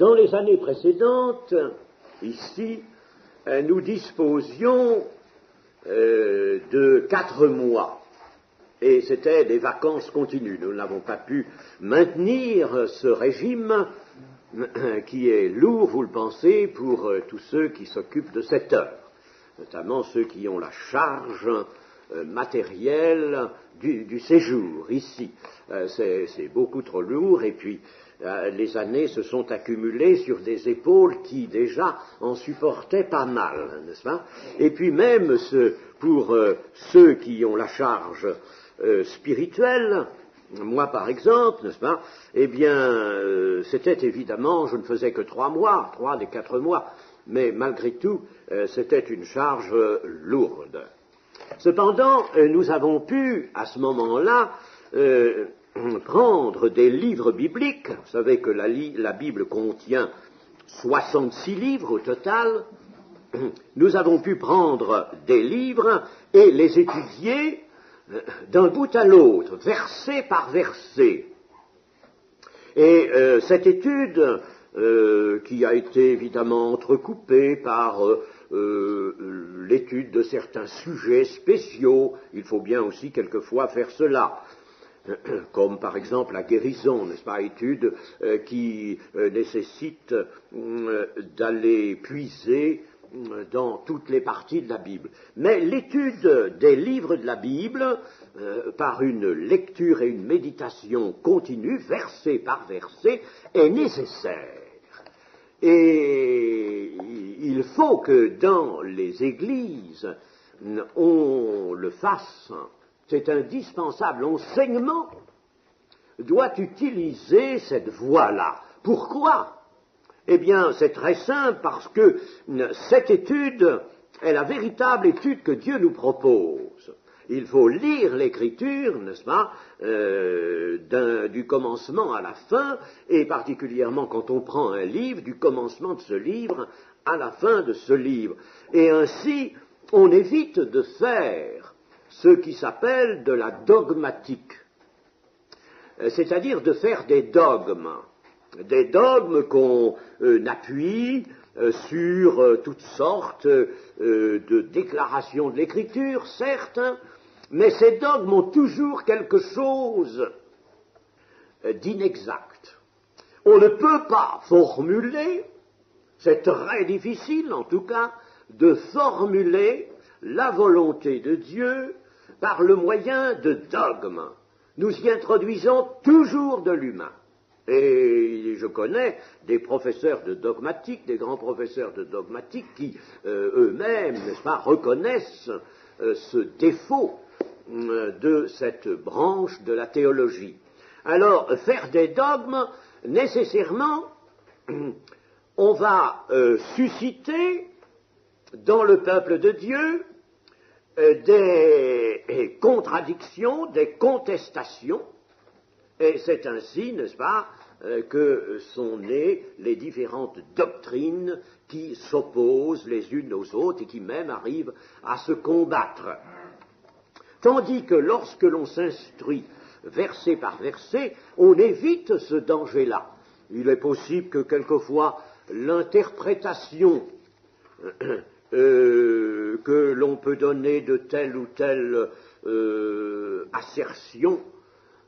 Dans les années précédentes, ici, nous disposions de 4 mois, et c'était des vacances continues. Nous n'avons pas pu maintenir ce régime qui est lourd, vous le pensez, pour tous ceux qui s'occupent de cette heure, notamment ceux qui ont la charge matérielle du séjour ici. C'est beaucoup trop lourd, et puis les années se sont accumulées sur des épaules qui déjà en supportaient pas mal, n'est-ce pas? Et puis même pour ceux qui ont la charge spirituelle, moi par exemple, n'est-ce pas? Eh bien, c'était évidemment, je ne faisais que 3 mois, 3 des 4 mois, mais malgré tout, c'était une charge lourde. Cependant, nous avons pu, à ce moment-là, prendre des livres bibliques. Vous savez que la Bible contient 66 livres au total. Nous avons pu prendre des livres et les étudier d'un bout à l'autre, verset par verset. Et cette étude, qui a été évidemment entrecoupée par l'étude de certains sujets spéciaux, il faut bien aussi quelquefois faire cela, comme par exemple la guérison, n'est-ce pas, étude qui nécessite d'aller puiser dans toutes les parties de la Bible. Mais l'étude des livres de la Bible, par une lecture et une méditation continue, verset par verset, est nécessaire. Et il faut que dans les églises, on le fasse. C'est indispensable. L'enseignement doit utiliser cette voie-là. Pourquoi? Eh bien, c'est très simple, parce que cette étude est la véritable étude que Dieu nous propose. Il faut lire l'Écriture, n'est-ce pas, du commencement à la fin, et particulièrement quand on prend un livre, du commencement de ce livre à la fin de ce livre. Et ainsi, on évite de faire ce qui s'appelle de la dogmatique, c'est-à-dire de faire des dogmes qu'on appuie sur toutes sortes de déclarations de l'Écriture, certes, mais ces dogmes ont toujours quelque chose d'inexact. On ne peut pas formuler, c'est très difficile en tout cas, de formuler la volonté de Dieu par le moyen de dogmes. Nous y introduisons toujours de l'humain. Et je connais des professeurs de dogmatique, des grands professeurs de dogmatique qui eux-mêmes, n'est-ce pas, reconnaissent ce défaut de cette branche de la théologie. Alors, faire des dogmes, nécessairement, on va susciter dans le peuple de Dieu des contradictions, des contestations, et c'est ainsi, n'est-ce pas, que sont nées les différentes doctrines qui s'opposent les unes aux autres et qui même arrivent à se combattre. Tandis que lorsque l'on s'instruit verset par verset, on évite ce danger-là. Il est possible que quelquefois l'interprétation que l'on peut donner de telle ou telle assertion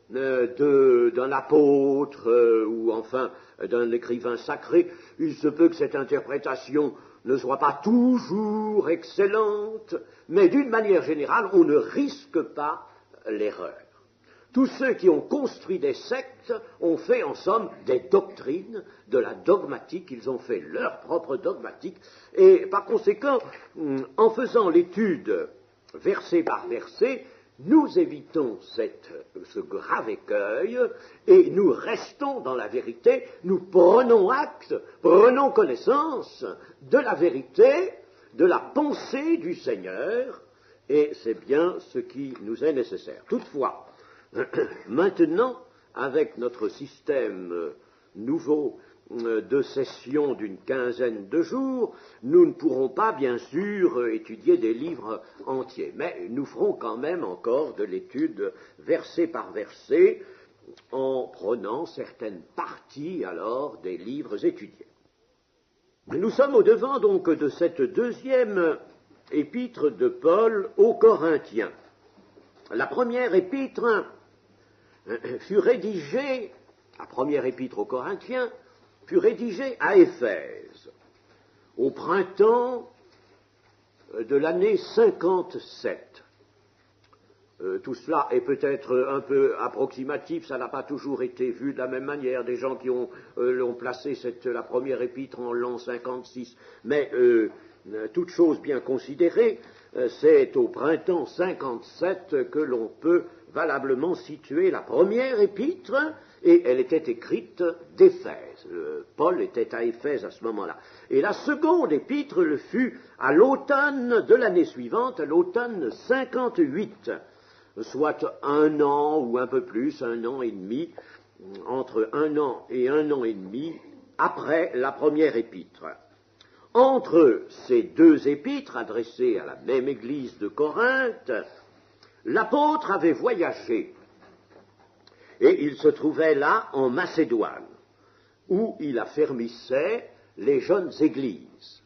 d'un apôtre ou enfin d'un écrivain sacré, il se peut que cette interprétation ne soit pas toujours excellente, mais d'une manière générale, on ne risque pas l'erreur. Tous ceux qui ont construit des sectes ont fait en somme des doctrines, de la dogmatique, ils ont fait leur propre dogmatique, et par conséquent, en faisant l'étude verset par verset, nous évitons ce grave écueil et nous restons dans la vérité, nous prenons acte, prenons connaissance de la vérité, de la pensée du Seigneur, et c'est bien ce qui nous est nécessaire. Toutefois, maintenant, avec notre système nouveau de session d'une quinzaine de jours, nous ne pourrons pas, bien sûr, étudier des livres entiers, mais nous ferons quand même encore de l'étude verset par verset, en prenant certaines parties alors des livres étudiés. Nous sommes au-devant donc de cette deuxième épître de Paul aux Corinthiens. La première épître fut rédigée, la première épître aux Corinthiens fut rédigée à Éphèse, au printemps de l'année 57. Tout cela est peut-être un peu approximatif, ça n'a pas toujours été vu de la même manière, des gens qui ont placé la première épître en l'an 56, mais toute chose bien considérée, c'est au printemps 57 que l'on peut valablement situer la première épître, et elle était écrite d'Éphèse. Paul était à Éphèse à ce moment-là. Et la seconde épître le fut à l'automne de l'année suivante, à l'automne 58, soit un an ou un peu plus, un an et demi, entre un an et demi après la première épître. Entre ces deux épîtres adressées à la même église de Corinthe, l'apôtre avait voyagé et il se trouvait là en Macédoine, où il affermissait les jeunes églises.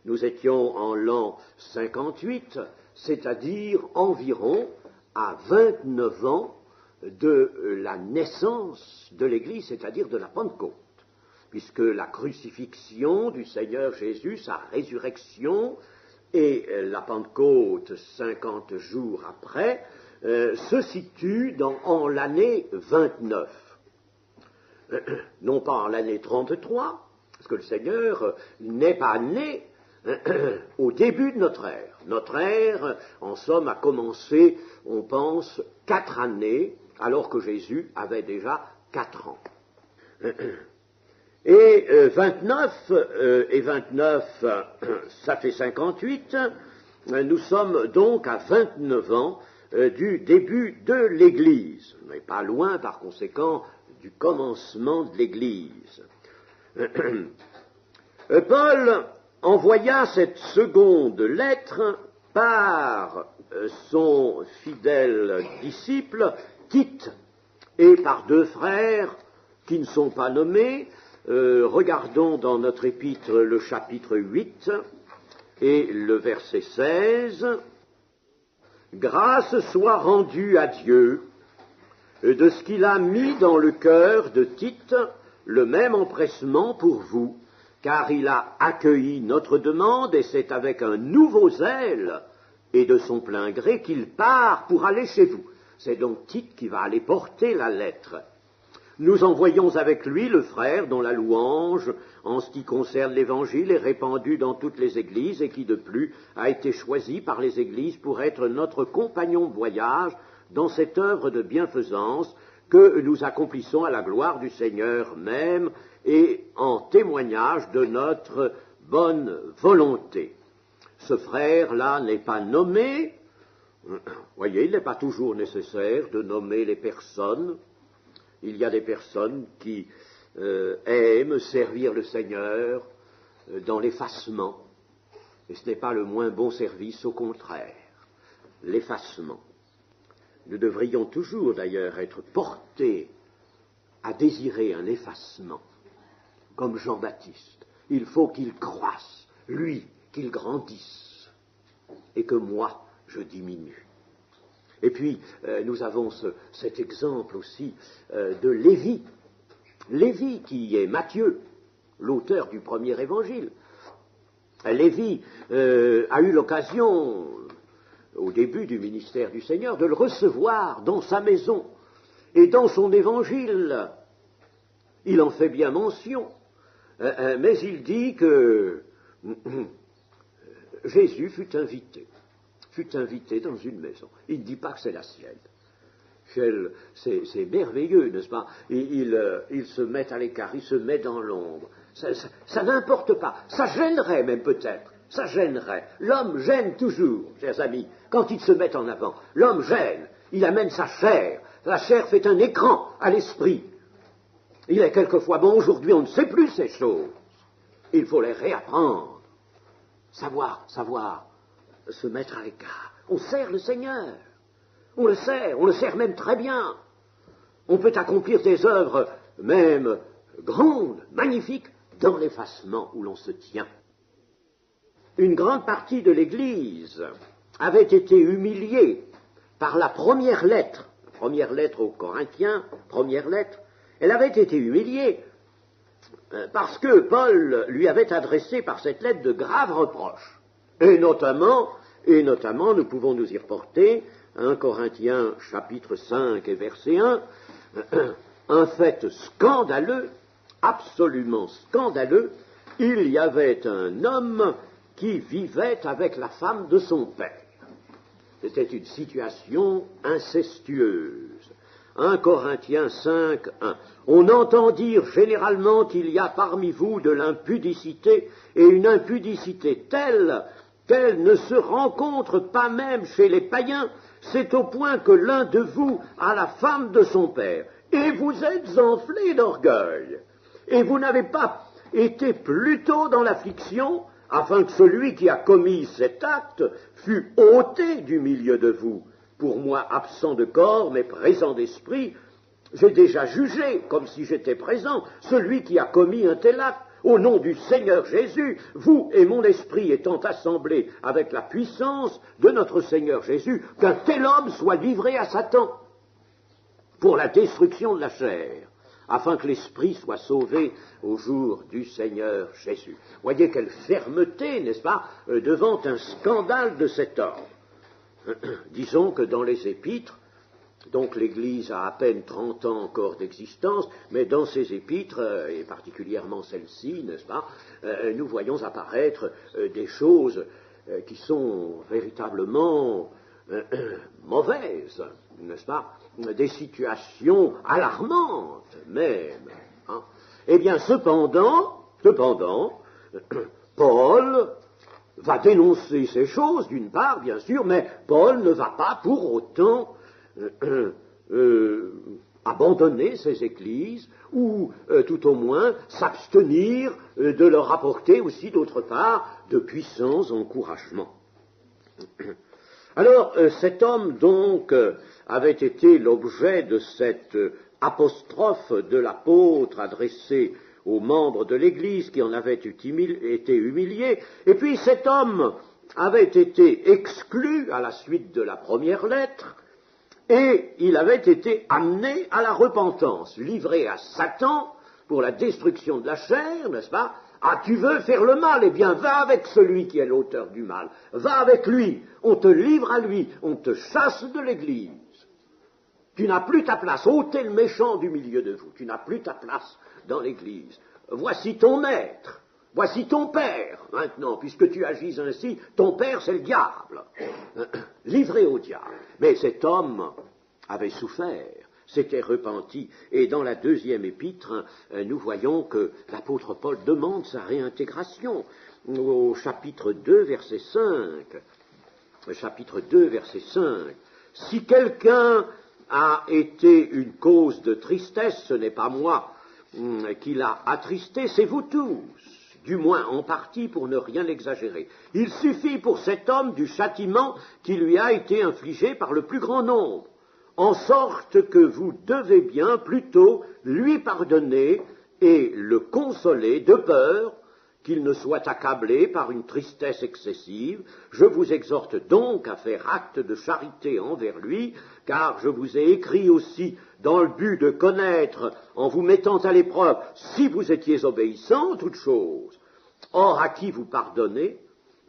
Nous étions en l'an 58, c'est-à-dire environ à 29 ans de la naissance de l'Église, c'est-à-dire de la Pentecôte, puisque la crucifixion du Seigneur Jésus, sa résurrection, et la Pentecôte 50 jours après, se situent en l'année 29. Non pas en l'année 33, parce que le Seigneur n'est pas né au début de notre ère. Notre ère, en somme, a commencé, on pense, 4 années, alors que Jésus avait déjà 4 ans. Et 29, ça fait 58, nous sommes donc à 29 ans du début de l'Église, mais pas loin, par conséquent, du commencement de l'Église. Paul envoya cette seconde lettre par son fidèle disciple Tite et par 2 frères qui ne sont pas nommés. Regardons dans notre épître le chapitre 8 et le verset 16. « Grâce soit rendue à Dieu de ce qu'il a mis dans le cœur de Tite le même empressement pour vous, car il a accueilli notre demande et c'est avec un nouveau zèle et de son plein gré qu'il part pour aller chez vous. » C'est donc Tite qui va aller porter la lettre. Nous envoyons avec lui le frère dont la louange, en ce qui concerne l'Évangile, est répandue dans toutes les églises et qui, de plus, a été choisi par les églises pour être notre compagnon de voyage dans cette œuvre de bienfaisance que nous accomplissons à la gloire du Seigneur même et en témoignage de notre bonne volonté. Ce frère-là n'est pas nommé. Voyez, il n'est pas toujours nécessaire de nommer les personnes. Il y a des personnes qui aiment servir le Seigneur dans l'effacement. Et ce n'est pas le moins bon service, au contraire. L'effacement. Nous devrions toujours, d'ailleurs, être portés à désirer un effacement, comme Jean-Baptiste. Il faut qu'il croisse, lui, qu'il grandisse, et que moi, je diminue. Et puis, nous avons cet exemple aussi de Lévi. Lévi, qui est Matthieu, l'auteur du premier évangile. Lévi a eu l'occasion, au début du ministère du Seigneur, de le recevoir dans sa maison. Et dans son évangile, il en fait bien mention. Mais il dit que Jésus fut invité dans une maison. Il ne dit pas que c'est la sienne. C'est merveilleux, n'est-ce pas? Il se met à l'écart, il se met dans l'ombre. Ça n'importe pas. Ça gênerait même peut-être. Ça gênerait. L'homme gêne toujours, chers amis, quand il se met en avant. L'homme gêne. Il amène sa chair. La chair fait un écran à l'esprit. Il est quelquefois bon. Aujourd'hui, on ne sait plus ces choses. Il faut les réapprendre. Savoir se mettre à l'écart. On sert le Seigneur. On le sert même très bien. On peut accomplir des œuvres même grandes, magnifiques, dans l'effacement où l'on se tient. Une grande partie de l'Église avait été humiliée par la première lettre aux Corinthiens, elle avait été humiliée parce que Paul lui avait adressé par cette lettre de graves reproches. Et notamment, nous pouvons nous y reporter, 1 Corinthiens chapitre 5 et verset 1, un fait scandaleux, absolument scandaleux, il y avait un homme qui vivait avec la femme de son père. C'était une situation incestueuse. 1 Corinthiens 5, 1. On entend dire généralement qu'il y a parmi vous de l'impudicité, et une impudicité telle qu'elle ne se rencontre pas même chez les païens, c'est au point que l'un de vous a la femme de son père, et vous êtes enflés d'orgueil, et vous n'avez pas été plutôt dans l'affliction, afin que celui qui a commis cet acte fût ôté du milieu de vous. Pour moi, absent de corps, mais présent d'esprit, j'ai déjà jugé, comme si j'étais présent, celui qui a commis un tel acte. Au nom du Seigneur Jésus, vous et mon esprit étant assemblés avec la puissance de notre Seigneur Jésus, qu'un tel homme soit livré à Satan pour la destruction de la chair, afin que l'esprit soit sauvé au jour du Seigneur Jésus. Voyez quelle fermeté, n'est-ce pas, devant un scandale de cet ordre. Disons que dans les épîtres, donc l'Église a à peine 30 ans encore d'existence, mais dans ces épîtres, et particulièrement celle-ci, n'est-ce pas, nous voyons apparaître des choses qui sont véritablement mauvaises, n'est-ce pas, des situations alarmantes même. Hein. Eh bien, cependant, Paul va dénoncer ces choses, d'une part, bien sûr, mais Paul ne va pas pour autant abandonner ces églises, ou tout au moins s'abstenir de leur apporter aussi, d'autre part, de puissants encouragements. Alors, cet homme, donc, avait été l'objet de cette apostrophe de l'apôtre adressée aux membres de l'Église qui en avaient été humiliés, et puis cet homme avait été exclu à la suite de la première lettre, et il avait été amené à la repentance, livré à Satan pour la destruction de la chair, n'est-ce pas? Ah, tu veux faire le mal? Eh bien, va avec celui qui est l'auteur du mal. Va avec lui. On te livre à lui. On te chasse de l'Église. Tu n'as plus ta place. Ôtez le méchant du milieu de vous. Tu n'as plus ta place dans l'Église. Voici ton maître. Voici ton père, maintenant, puisque tu agis ainsi. Ton père, c'est le diable. Livré au diable. Mais cet homme avait souffert, s'était repenti. Et dans la deuxième épître, nous voyons que l'apôtre Paul demande sa réintégration. Au chapitre 2, verset 5. Chapitre 2, verset 5. Si quelqu'un a été une cause de tristesse, ce n'est pas moi qui l'a attristé, c'est vous tous. Du moins en partie pour ne rien exagérer. Il suffit pour cet homme du châtiment qui lui a été infligé par le plus grand nombre, en sorte que vous devez bien plutôt lui pardonner et le consoler de peur qu'il ne soit accablé par une tristesse excessive. Je vous exhorte donc à faire acte de charité envers lui, car je vous ai écrit aussi dans le but de connaître, en vous mettant à l'épreuve, si vous étiez obéissants en toutes choses. Or, à qui vous pardonnez,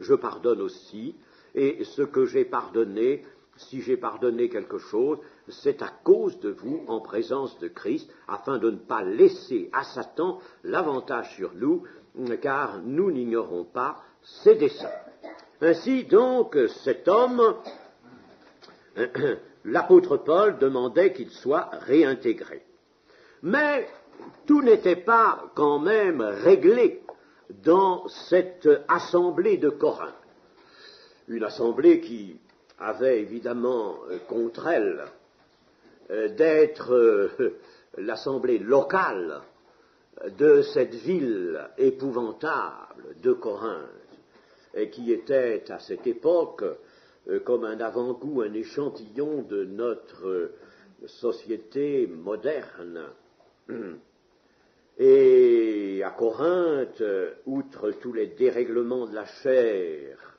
je pardonne aussi, et ce que j'ai pardonné, si j'ai pardonné quelque chose, c'est à cause de vous, en présence de Christ, afin de ne pas laisser à Satan l'avantage sur nous, car nous n'ignorons pas ses desseins. Ainsi donc, cet homme, l'apôtre Paul demandait qu'il soit réintégré. Mais tout n'était pas quand même réglé dans cette assemblée de Corinthe. Une assemblée qui avait évidemment contre elle d'être l'assemblée locale de cette ville épouvantable de Corinthe, et qui était à cette époque comme un avant-goût, un échantillon de notre société moderne. Et à Corinthe, outre tous les dérèglements de la chair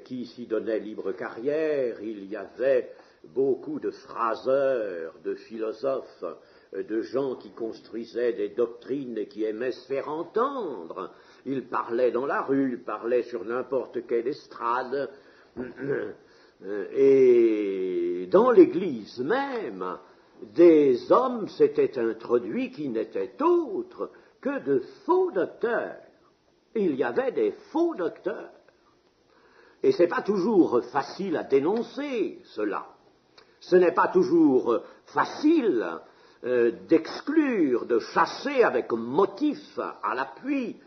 qui s'y donnaient libre carrière, il y avait beaucoup de phraseurs, de philosophes, de gens qui construisaient des doctrines et qui aimaient se faire entendre. Ils parlaient dans la rue, ils parlaient sur n'importe quelle estrade. Et dans l'Église même, des hommes s'étaient introduits qui n'étaient autres que de faux docteurs. Il y avait des faux docteurs. Et ce n'est pas toujours facile à dénoncer cela. Ce n'est pas toujours facile d'exclure, de chasser avec motif à l'appui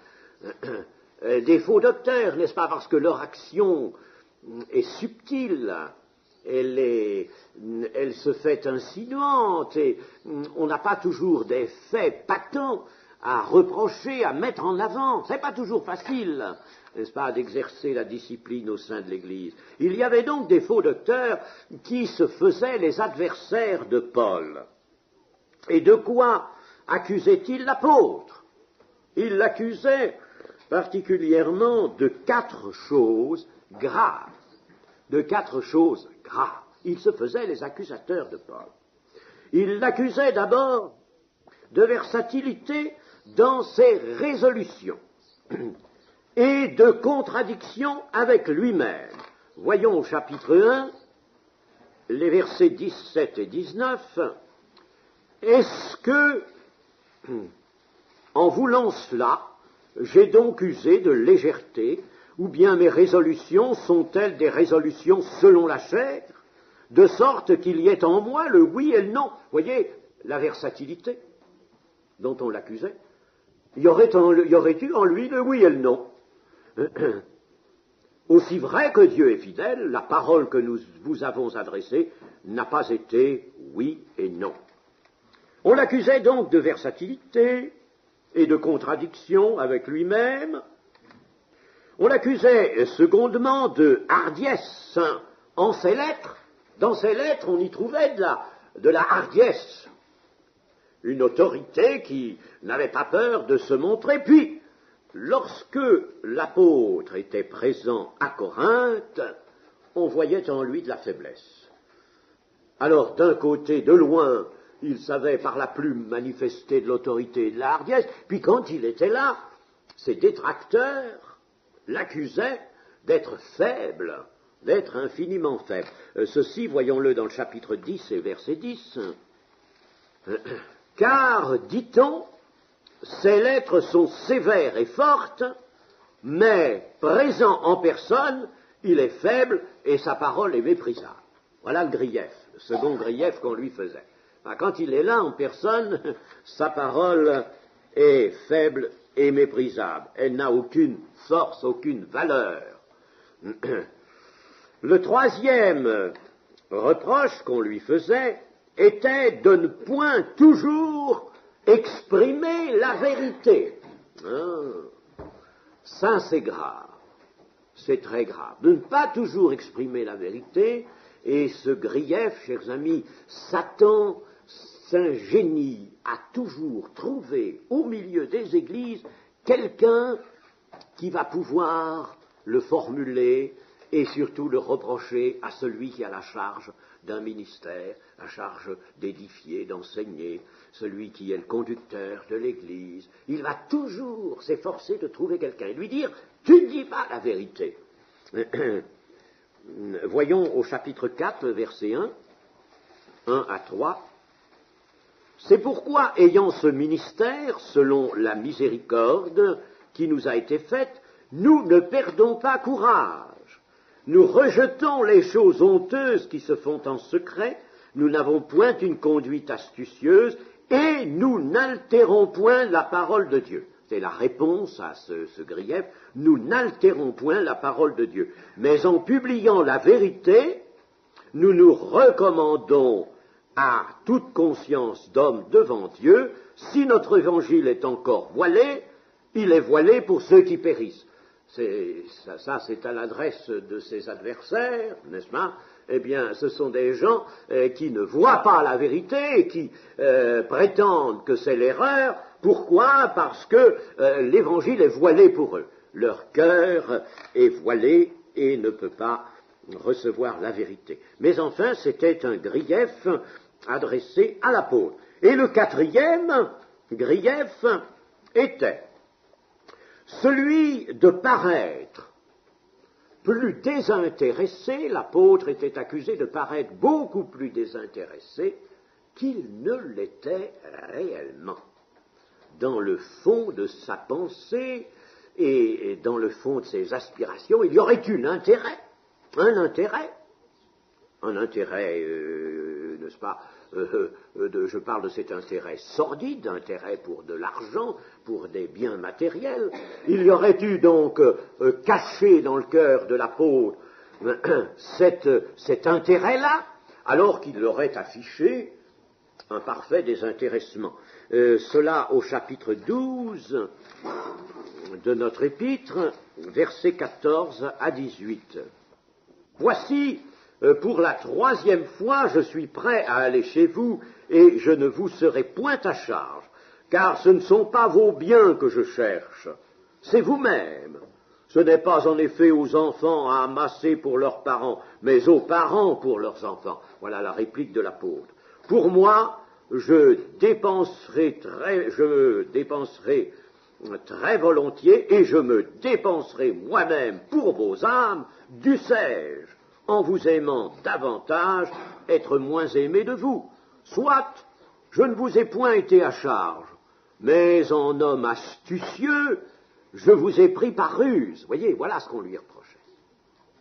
des faux docteurs, n'est-ce pas, parce que leur action est subtile, elle se fait insinuante, et on n'a pas toujours des faits patents à reprocher, à mettre en avant. Ce n'est pas toujours facile, n'est-ce pas, d'exercer la discipline au sein de l'Église. Il y avait donc des faux docteurs qui se faisaient les adversaires de Paul. Et de quoi accusait-il l'apôtre? Il l'accusait particulièrement de 4 choses graves. De 4 choses graves. Il se faisait les accusateurs de Paul. Il l'accusait d'abord de versatilité dans ses résolutions et de contradiction avec lui-même. Voyons au chapitre 1, les versets 17 et 19. Est-ce que, en voulant cela, j'ai donc usé de légèreté, ou bien mes résolutions sont-elles des résolutions selon la chair, de sorte qu'il y ait en moi le oui et le non? Voyez, la versatilité dont on l'accusait. Il y aurait eu en lui le oui et le non. Aussi vrai que Dieu est fidèle, la parole que nous vous avons adressée n'a pas été oui et non. On l'accusait donc de versatilité et de contradiction avec lui-même. On l'accusait secondement de hardiesse en ses lettres. Dans ses lettres, on y trouvait de la hardiesse. Une autorité qui n'avait pas peur de se montrer. Puis, lorsque l'apôtre était présent à Corinthe, on voyait en lui de la faiblesse. Alors, d'un côté, de loin, il savait par la plume manifester de l'autorité et de la hardiesse, puis quand il était là, ses détracteurs l'accusaient d'être faible, d'être infiniment faible. Ceci, voyons-le dans le chapitre 10 et verset 10. Car, dit-on, ces lettres sont sévères et fortes, mais présent en personne, il est faible et sa parole est méprisable. Voilà le grief, le second grief qu'on lui faisait. Quand il est là en personne, sa parole est faible et méprisable. Elle n'a aucune force, aucune valeur. Le troisième reproche qu'on lui faisait était de ne point toujours exprimer la vérité. Ça, c'est grave. C'est très grave. De ne pas toujours exprimer la vérité, et ce grief, chers amis, Satan s'ingénie à toujours trouver au milieu des églises quelqu'un qui va pouvoir le formuler et surtout le reprocher à celui qui a la charge d'un ministère, la charge d'édifier, d'enseigner, celui qui est le conducteur de l'Église. Il va toujours s'efforcer de trouver quelqu'un et lui dire « Tu ne dis pas la vérité ». Voyons au chapitre 4, verset 1 à 3. C'est pourquoi, ayant ce ministère, selon la miséricorde qui nous a été faite, nous ne perdons pas courage. Nous rejetons les choses honteuses qui se font en secret, nous n'avons point une conduite astucieuse, et nous n'altérons point la parole de Dieu. C'est la réponse à ce grief. Nous n'altérons point la parole de Dieu. Mais en publiant la vérité, nous nous recommandons à toute conscience d'homme devant Dieu. Si notre évangile est encore voilé, il est voilé pour ceux qui périssent. Ça, c'est à l'adresse de ses adversaires, n'est-ce pas? eh bien, ce sont des gens qui ne voient pas la vérité et qui prétendent que c'est l'erreur. Pourquoi? Parce que l'Évangile est voilé pour eux. Leur cœur est voilé et ne peut pas recevoir la vérité. Mais enfin, c'était un grief adressé à l'apôtre. Et le quatrième grief était celui de paraître plus désintéressé. L'apôtre était accusé de paraître beaucoup plus désintéressé qu'il ne l'était réellement. Dans le fond de sa pensée et dans le fond de ses aspirations, il y aurait eu un intérêt, n'est-ce pas, je parle de cet intérêt sordide, intérêt pour de l'argent, pour des biens matériels. Il y aurait eu donc caché dans le cœur de l'apôtre cet intérêt-là, alors qu'il l'aurait affiché un parfait désintéressement. Cela au chapitre 12 de notre épître, versets 14 à 18. Voici, pour la 3e fois, je suis prêt à aller chez vous, et je ne vous serai point à charge, car ce ne sont pas vos biens que je cherche, c'est vous-même. Ce n'est pas en effet aux enfants à amasser pour leurs parents, mais aux parents pour leurs enfants. Voilà la réplique de l'apôtre. Pour moi, je dépenserai très volontiers, et je me dépenserai moi-même pour vos âmes, dussé-je, en vous aimant davantage, être moins aimé de vous. Soit, je ne vous ai point été à charge, mais en homme astucieux, je vous ai pris par ruse. Voyez, voilà ce qu'on lui reprochait.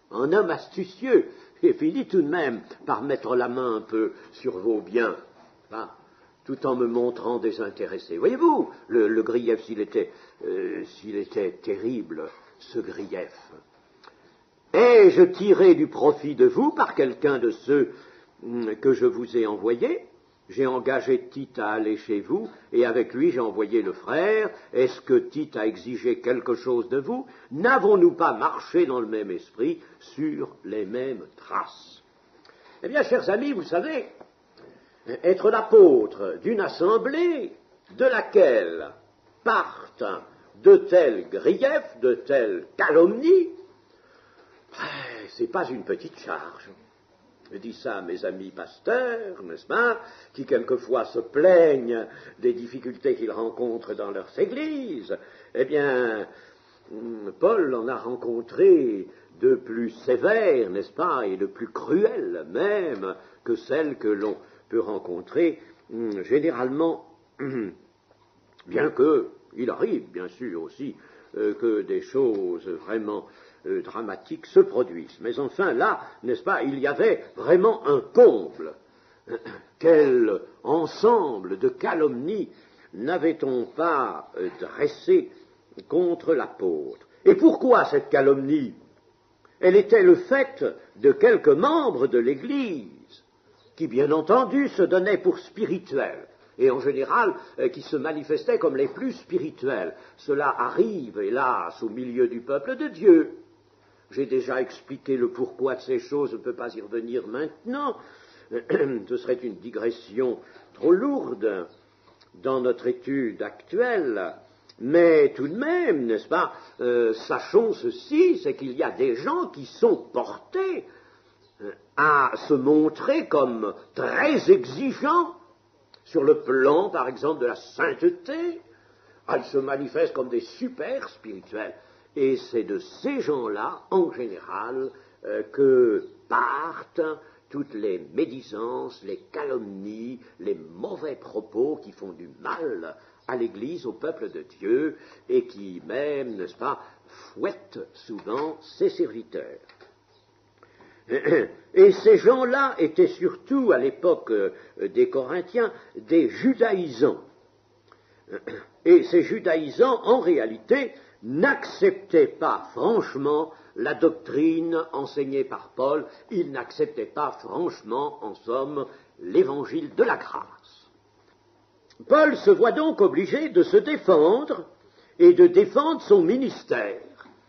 Un homme astucieux, et finit tout de même par mettre la main un peu sur vos biens, hein, tout en me montrant désintéressé. Voyez-vous, le grief, s'il était terrible, ce grief. Ai-je tiré du profit de vous par quelqu'un de ceux que je vous ai envoyés? J'ai engagé Tite à aller chez vous, et avec lui j'ai envoyé le frère. Est-ce que Tite a exigé quelque chose de vous? N'avons-nous pas marché dans le même esprit, sur les mêmes traces? Eh bien, chers amis, vous savez, être l'apôtre d'une assemblée de laquelle partent de tels griefs, de telles calomnies, c'est pas une petite charge. Je dis ça à mes amis pasteurs, n'est-ce pas, qui quelquefois se plaignent des difficultés qu'ils rencontrent dans leurs églises. Eh bien, Paul en a rencontré de plus sévères, n'est-ce pas, et de plus cruelles même que celles que l'on peut rencontrer généralement, bien qu'il arrive, bien sûr, aussi, que des choses vraiment dramatiques se produisent. Mais enfin, là, n'est-ce pas, il y avait vraiment un comble. Quel ensemble de calomnies n'avait-on pas dressé contre l'apôtre? Et pourquoi cette calomnie? Elle était le fait de quelques membres de l'Église qui, bien entendu, se donnaient pour spirituels, et en général, qui se manifestaient comme les plus spirituels. Cela arrive, hélas, au milieu du peuple de Dieu. J'ai déjà expliqué le pourquoi de ces choses, je ne peux pas y revenir maintenant. Ce serait une digression trop lourde dans notre étude actuelle. Mais tout de même, n'est-ce pas, sachons ceci, c'est qu'il y a des gens qui sont portés à se montrer comme très exigeants sur le plan, par exemple, de la sainteté. Ils se manifestent comme des super spirituels. Et c'est de ces gens-là, en général, que partent toutes les médisances, les calomnies, les mauvais propos qui font du mal à l'Église, au peuple de Dieu, et qui même, n'est-ce pas, fouettent souvent ses serviteurs. Et ces gens-là étaient surtout, à l'époque des Corinthiens, des judaïsants. Et ces judaïsants, en réalité, n'acceptaient pas franchement la doctrine enseignée par Paul. Ils n'acceptaient pas franchement, en somme, l'évangile de la grâce. Paul se voit donc obligé de se défendre et de défendre son ministère.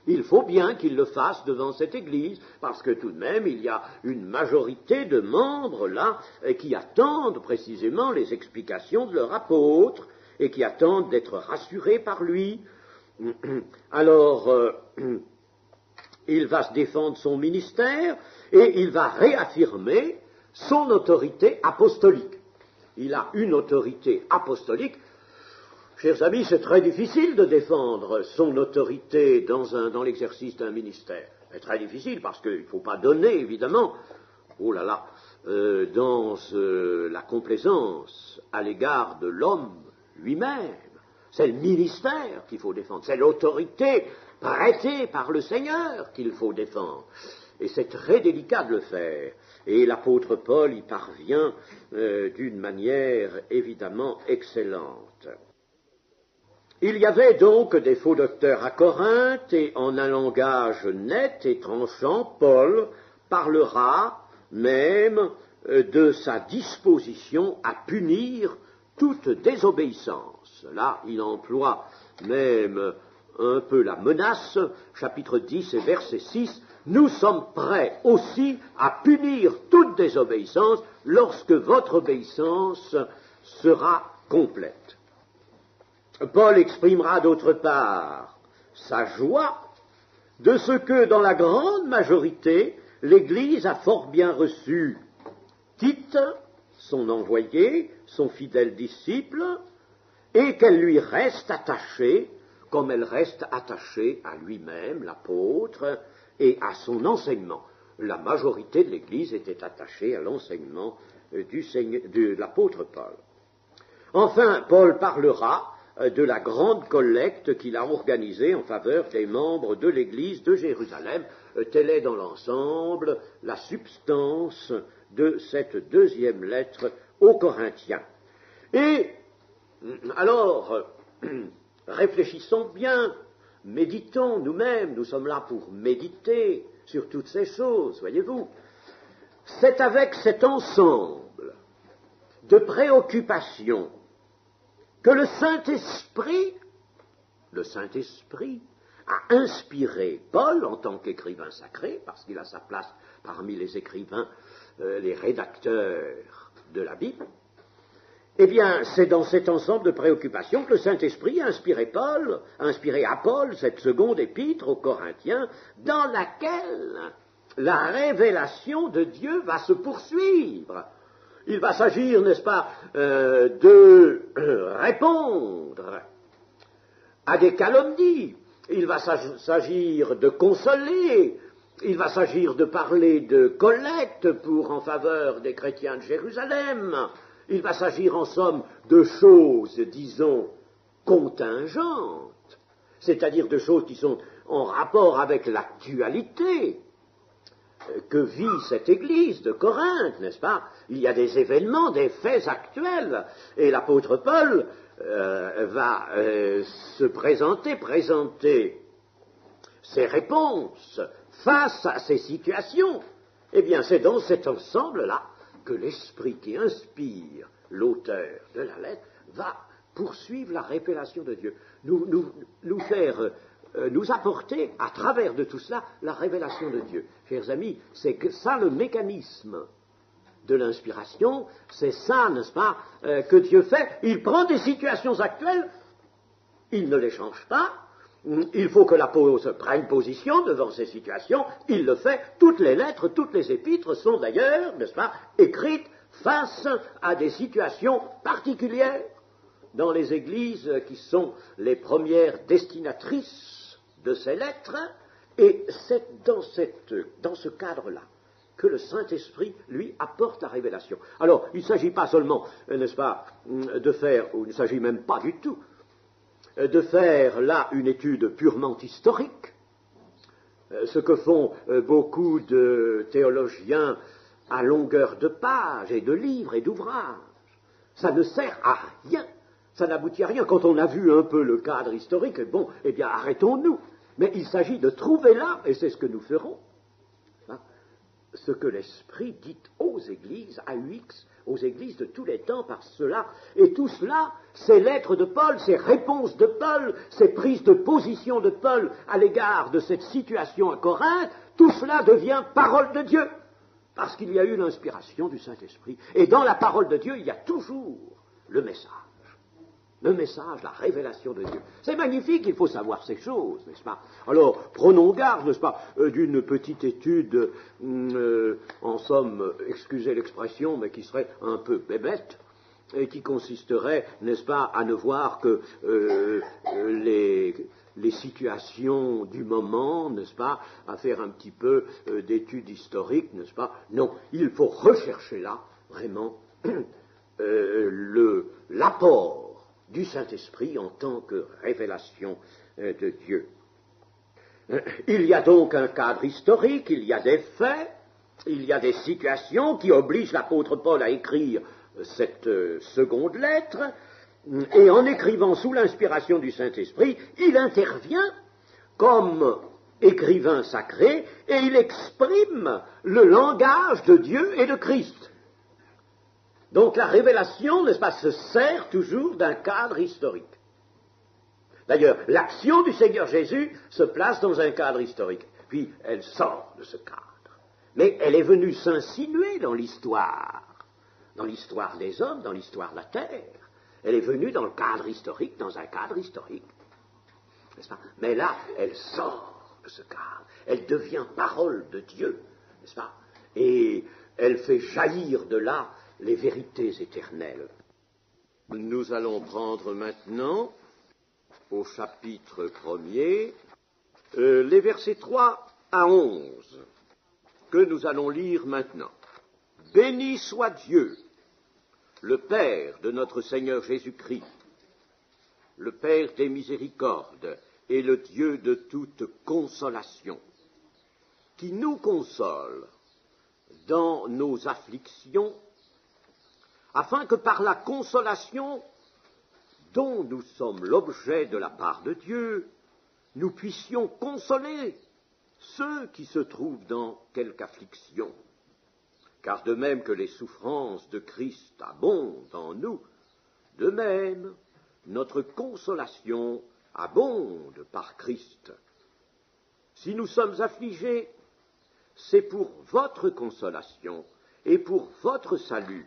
Il faut bien qu'il le fasse devant cette Église, parce que tout de même, il y a une majorité de membres là qui attendent précisément les explications de leur apôtre et qui attendent d'être rassurés par lui. Alors, il va se défendre son ministère et il va réaffirmer son autorité apostolique. Il a une autorité apostolique. Chers amis, c'est très difficile de défendre son autorité dans l'exercice d'un ministère. C'est très difficile parce qu'il ne faut pas donner, évidemment, dans la complaisance à l'égard de l'homme lui-même. C'est le ministère qu'il faut défendre, c'est l'autorité prêtée par le Seigneur qu'il faut défendre. Et c'est très délicat de le faire. Et l'apôtre Paul y parvient d'une manière évidemment excellente. Il y avait donc des faux docteurs à Corinthe, et en un langage net et tranchant, Paul parlera même de sa disposition à punir toute désobéissance. Là, il emploie même un peu la menace, chapitre 10 et verset 6, « Nous sommes prêts aussi à punir toute désobéissance lorsque votre obéissance sera complète. » Paul exprimera d'autre part sa joie de ce que, dans la grande majorité, l'Église a fort bien reçu Tite, son envoyé, son fidèle disciple, et qu'elle lui reste attachée, comme elle reste attachée à lui-même, l'apôtre, et à son enseignement. La majorité de l'Église était attachée à l'enseignement de l'apôtre Paul. Enfin, Paul parlera de la grande collecte qu'il a organisée en faveur des membres de l'Église de Jérusalem. Telle est dans l'ensemble la substance de cette deuxième lettre aux Corinthiens. Et alors, réfléchissons bien, méditons nous-mêmes, nous sommes là pour méditer sur toutes ces choses, voyez-vous. C'est avec cet ensemble de préoccupations que le Saint-Esprit a inspiré Paul en tant qu'écrivain sacré, parce qu'il a sa place parmi les écrivains, les rédacteurs de la Bible. Eh bien, c'est dans cet ensemble de préoccupations que le Saint-Esprit a inspiré à Paul cette seconde épître aux Corinthiens, dans laquelle la révélation de Dieu va se poursuivre. Il va s'agir, n'est-ce pas, de répondre à des calomnies. Il va s'agir de consoler. Il va s'agir de parler de collecte en faveur des chrétiens de Jérusalem. Il va s'agir en somme de choses, disons, contingentes, c'est-à-dire de choses qui sont en rapport avec l'actualité que vit cette Église de Corinthe, n'est-ce pas? Il y a des événements, des faits actuels, et l'apôtre Paul va se présenter ses réponses face à ces situations. Eh bien, c'est dans cet ensemble-là que l'Esprit qui inspire l'auteur de la lettre va poursuivre la révélation de Dieu, nous apporter, à travers de tout cela, la révélation de Dieu. Chers amis, c'est que ça le mécanisme de l'inspiration, c'est ça, n'est-ce pas, que Dieu fait. Il prend des situations actuelles, il ne les change pas, il faut que l'apôtre prenne position devant ces situations, il le fait. Toutes les lettres, toutes les épîtres sont d'ailleurs, n'est-ce pas, écrites face à des situations particulières dans les églises qui sont les premières destinatrices de ces lettres, et c'est dans ce cadre-là que le Saint-Esprit, lui, apporte la révélation. Alors, il ne s'agit pas seulement, n'est-ce pas, de faire, ou il ne s'agit même pas du tout, de faire là une étude purement historique, ce que font beaucoup de théologiens à longueur de pages et de livres et d'ouvrages. Ça ne sert à rien, ça n'aboutit à rien. Quand on a vu un peu le cadre historique, bon, eh bien, arrêtons-nous. Mais il s'agit de trouver là, et c'est ce que nous ferons, hein, ce que l'Esprit dit aux églises, à UX, aux églises de tous les temps par cela. Et tout cela, ces lettres de Paul, ces réponses de Paul, ces prises de position de Paul à l'égard de cette situation à Corinthe, tout cela devient parole de Dieu. Parce qu'il y a eu l'inspiration du Saint-Esprit. Et dans la parole de Dieu, il y a toujours le message. Le message, la révélation de Dieu. C'est magnifique, il faut savoir ces choses, n'est-ce pas? Alors, prenons garde, n'est-ce pas, d'une petite étude, en somme, excusez l'expression, mais qui serait un peu bébête, et qui consisterait, n'est-ce pas, à ne voir que les situations du moment, n'est-ce pas, à faire un petit peu d'études historiques, n'est-ce pas? Non, il faut rechercher là, vraiment, l'apport du Saint-Esprit en tant que révélation de Dieu. Il y a donc un cadre historique, il y a des faits, il y a des situations qui obligent l'apôtre Paul à écrire cette seconde lettre, et en écrivant sous l'inspiration du Saint-Esprit, il intervient comme écrivain sacré et il exprime le langage de Dieu et de Christ. Donc la révélation, n'est-ce pas, se sert toujours d'un cadre historique. D'ailleurs, l'action du Seigneur Jésus se place dans un cadre historique, puis elle sort de ce cadre. Mais elle est venue s'insinuer dans l'histoire des hommes, dans l'histoire de la terre. Elle est venue dans le cadre historique, dans un cadre historique. N'est-ce pas? Mais là, elle sort de ce cadre. Elle devient parole de Dieu, n'est-ce pas? Et elle fait jaillir de là les vérités éternelles. Nous allons prendre maintenant, au chapitre 1er, les versets 3 à 11, que nous allons lire maintenant. Béni soit Dieu, le Père de notre Seigneur Jésus-Christ, le Père des miséricordes et le Dieu de toute consolation, qui nous console dans nos afflictions, afin que par la consolation dont nous sommes l'objet de la part de Dieu, nous puissions consoler ceux qui se trouvent dans quelque affliction. Car de même que les souffrances de Christ abondent en nous, de même notre consolation abonde par Christ. Si nous sommes affligés, c'est pour votre consolation et pour votre salut.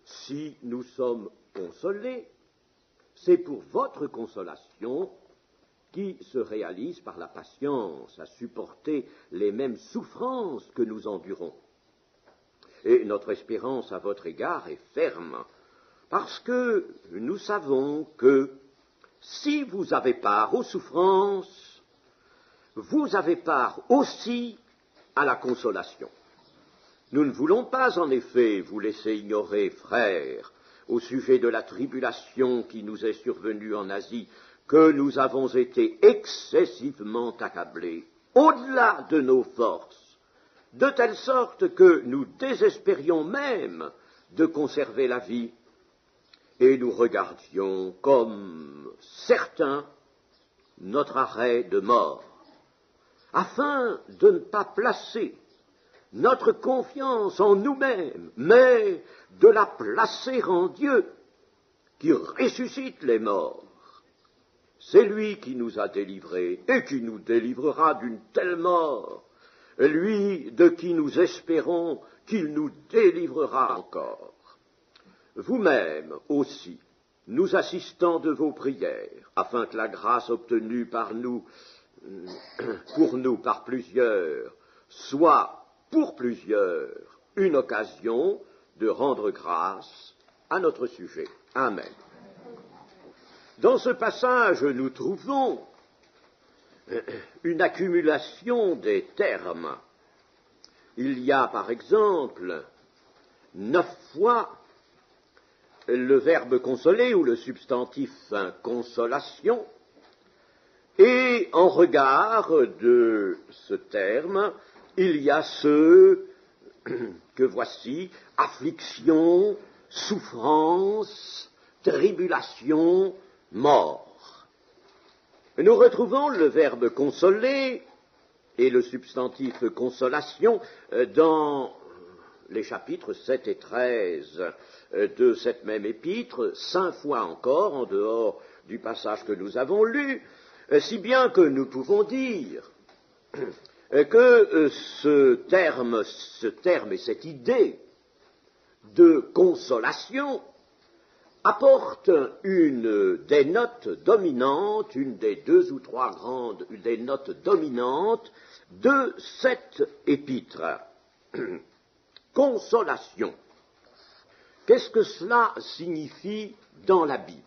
Si nous sommes consolés, c'est pour votre consolation qui se réalise par la patience à supporter les mêmes souffrances que nous endurons. Et notre espérance à votre égard est ferme, parce que nous savons que si vous avez part aux souffrances, vous avez part aussi à la consolation. Nous ne voulons pas, en effet, vous laisser ignorer, frères, au sujet de la tribulation qui nous est survenue en Asie, que nous avons été excessivement accablés, au-delà de nos forces, de telle sorte que nous désespérions même de conserver la vie, et nous regardions comme certain notre arrêt de mort, afin de ne pas placer notre confiance en nous-mêmes, mais de la placer en Dieu, qui ressuscite les morts. C'est lui qui nous a délivrés et qui nous délivrera d'une telle mort, lui de qui nous espérons qu'il nous délivrera encore. Vous-même aussi, nous assistons de vos prières, afin que la grâce obtenue par nous, pour nous par plusieurs, soit pour plusieurs une occasion de rendre grâce à notre sujet. Amen. Dans ce passage, nous trouvons une accumulation des termes. Il y a, par exemple, 9 fois le verbe consoler ou le substantif consolation, et en regard de ce terme, il y a ceux que voici, affliction, souffrance, tribulation, mort. Nous retrouvons le verbe consoler et le substantif consolation dans les chapitres 7 et 13 de cette même épître, 5 fois encore, en dehors du passage que nous avons lu, si bien que nous pouvons dire que ce terme et cette idée de consolation apporte une des notes dominantes, une des 2 ou 3 grandes, des notes dominantes de cette épître. Consolation. Qu'est-ce que cela signifie dans la Bible?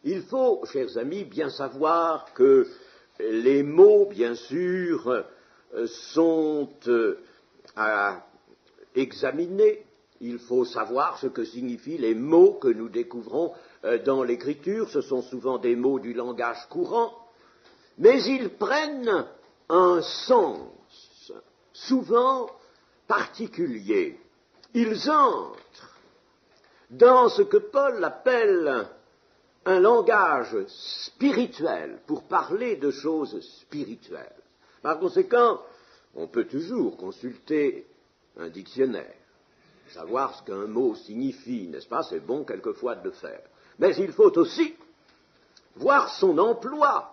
Il faut, chers amis, bien savoir que les mots, bien sûr, sont à examiner. Il faut savoir ce que signifient les mots que nous découvrons dans l'Écriture. Ce sont souvent des mots du langage courant, mais ils prennent un sens souvent particulier. Ils entrent dans ce que Paul appelle un langage spirituel, pour parler de choses spirituelles. Par conséquent, on peut toujours consulter un dictionnaire, savoir ce qu'un mot signifie, n'est-ce pas? C'est bon quelquefois de le faire. Mais il faut aussi voir son emploi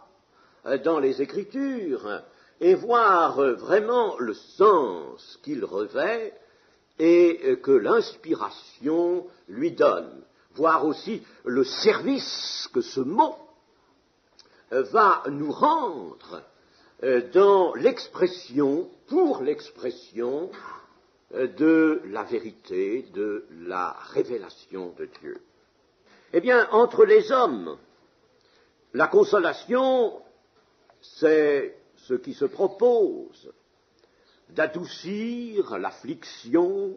dans les Écritures et voir vraiment le sens qu'il revêt et que l'inspiration lui donne. Voir aussi le service que ce mot va nous rendre dans l'expression, pour l'expression de la vérité, de la révélation de Dieu. Eh bien, entre les hommes, la consolation, c'est ce qui se propose d'adoucir l'affliction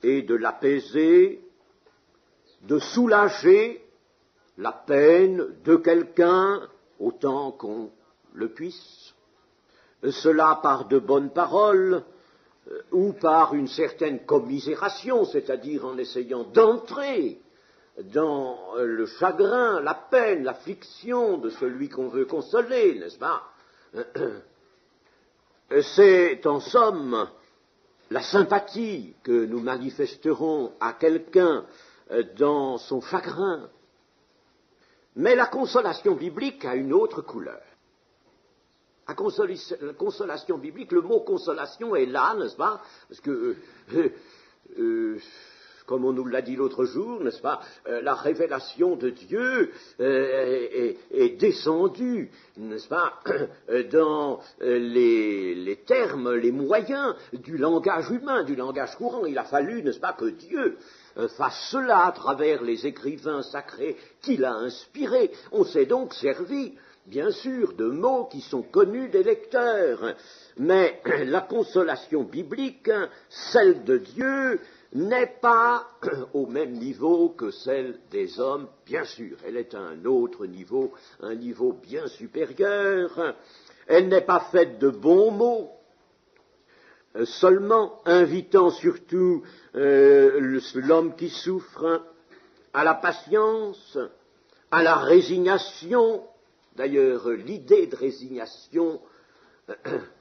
et de l'apaiser, de soulager la peine de quelqu'un autant qu'on le puisse, cela par de bonnes paroles ou par une certaine commisération, c'est-à-dire en essayant d'entrer dans le chagrin, la peine, l'affliction de celui qu'on veut consoler, n'est-ce pas? C'est en somme la sympathie que nous manifesterons à quelqu'un dans son chagrin. Mais la consolation biblique a une autre couleur. La consolation biblique, le mot consolation est là, n'est-ce pas? Parce que, comme on nous l'a dit l'autre jour, n'est-ce pas, la révélation de Dieu est descendue, n'est-ce pas, dans les termes, les moyens du langage humain, du langage courant. Il a fallu, n'est-ce pas, que Dieu fasse cela à travers les écrivains sacrés qu'il a inspirés. On s'est donc servi, bien sûr, de mots qui sont connus des lecteurs, mais la consolation biblique, celle de Dieu, n'est pas au même niveau que celle des hommes, bien sûr. Elle est à un autre niveau, un niveau bien supérieur. Elle n'est pas faite de bons mots, seulement invitant surtout l'homme qui souffre à la patience, à la résignation. D'ailleurs, l'idée de résignation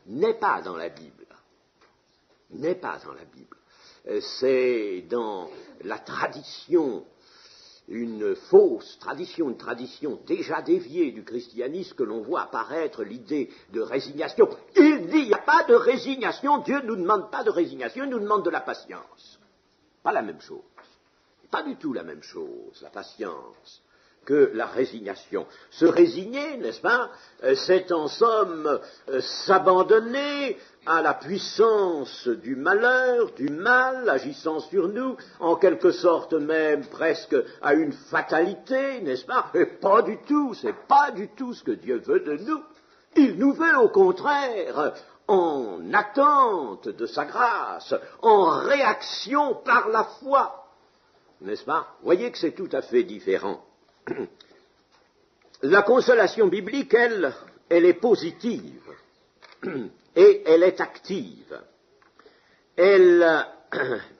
n'est pas dans la Bible. N'est pas dans la Bible. C'est dans la tradition, une fausse tradition, une tradition déjà déviée du christianisme que l'on voit apparaître l'idée de résignation. Il n'y a pas de résignation, Dieu ne nous demande pas de résignation, il nous demande de la patience. Pas la même chose. Pas du tout la même chose, la patience, que la résignation. Se résigner, n'est-ce pas, c'est en somme s'abandonner à la puissance du malheur, du mal agissant sur nous, en quelque sorte même presque à une fatalité, n'est-ce pas? Et pas du tout, c'est pas du tout ce que Dieu veut de nous. Il nous veut au contraire en attente de sa grâce, en réaction par la foi, n'est-ce pas? Voyez que c'est tout à fait différent. La consolation biblique, elle est positive et elle est active. Elle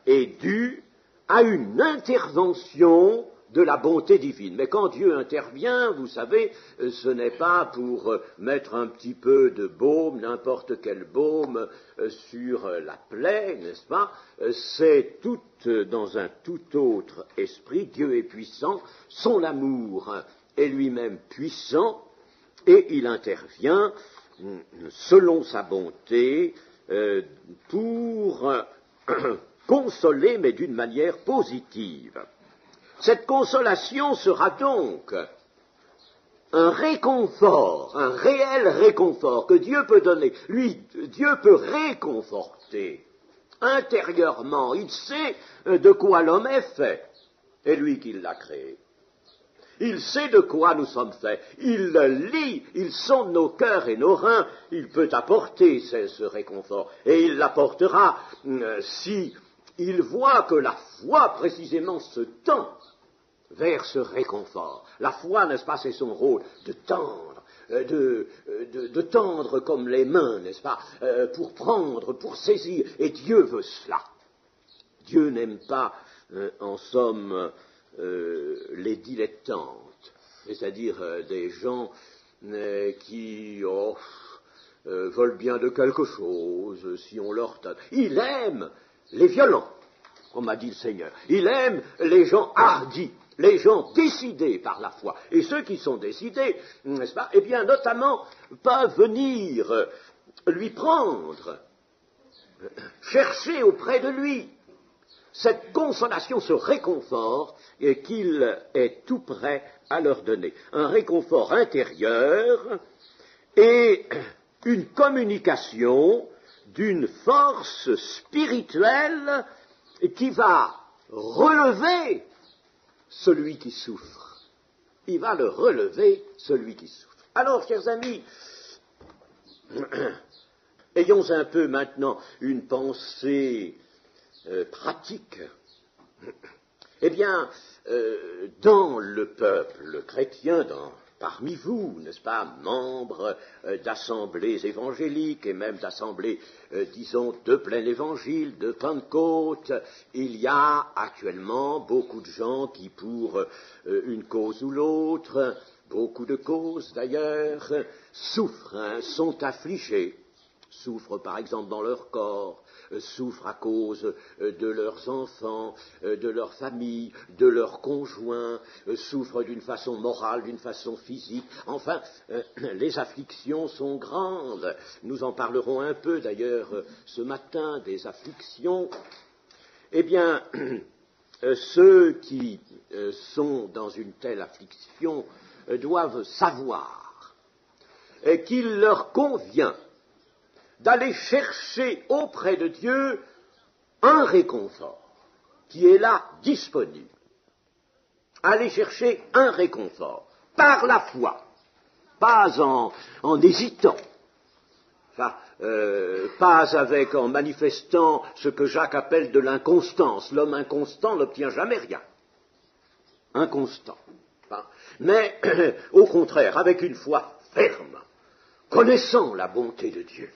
est due à une intervention de la bonté divine. Mais quand Dieu intervient, vous savez, ce n'est pas pour mettre un petit peu de baume, n'importe quel baume, sur la plaie, n'est-ce pas? C'est tout dans un tout autre esprit. Dieu est puissant, son amour est lui-même puissant, et il intervient selon sa bonté pour consoler, mais d'une manière positive. Cette consolation sera donc un réconfort, un réel réconfort que Dieu peut donner. Lui, Dieu peut réconforter intérieurement. Il sait de quoi l'homme est fait. Et lui qui l'a créé. Il sait de quoi nous sommes faits. Il le lit, il sonde nos cœurs et nos reins. Il peut apporter ce réconfort. Et il l'apportera si il voit que la foi, précisément, se tend vers ce réconfort. La foi, n'est-ce pas, c'est son rôle de tendre, de tendre comme les mains, n'est-ce pas, pour prendre, pour saisir. Et Dieu veut cela. Dieu n'aime pas, en somme, les dilettantes, c'est-à-dire des gens qui veulent bien de quelque chose, si on leur donne. Il aime les violents, comme a dit le Seigneur. Il aime les gens hardis, les gens décidés par la foi. Et ceux qui sont décidés, n'est-ce pas, eh bien, notamment, peuvent venir lui prendre, chercher auprès de lui cette consolation, ce réconfort qu'il est tout prêt à leur donner. Un réconfort intérieur et une communication d'une force spirituelle qui va relever celui qui souffre. Il va le relever, celui qui souffre. Alors, chers amis, ayons un peu maintenant une pensée pratique. Eh bien, dans le peuple chrétien, parmi vous, n'est-ce pas, membres d'assemblées évangéliques et même d'assemblées, disons, de plein évangile, de Pentecôte, il y a actuellement beaucoup de gens qui, pour une cause ou l'autre, beaucoup de causes d'ailleurs, souffrent, sont affligés, souffrent par exemple dans leur corps, souffrent à cause de leurs enfants, de leur famille, de leurs conjoints, souffrent d'une façon morale, d'une façon physique. Enfin, les afflictions sont grandes. Nous en parlerons un peu d'ailleurs ce matin des afflictions. Eh bien, ceux qui sont dans une telle affliction doivent savoir qu'il leur convient d'aller chercher auprès de Dieu un réconfort qui est là disponible. Aller chercher un réconfort par la foi, pas en hésitant, enfin, en manifestant ce que Jacques appelle de l'inconstance. L'homme inconstant n'obtient jamais rien. Inconstant. Enfin, mais au contraire, avec une foi ferme, connaissant la bonté de Dieu.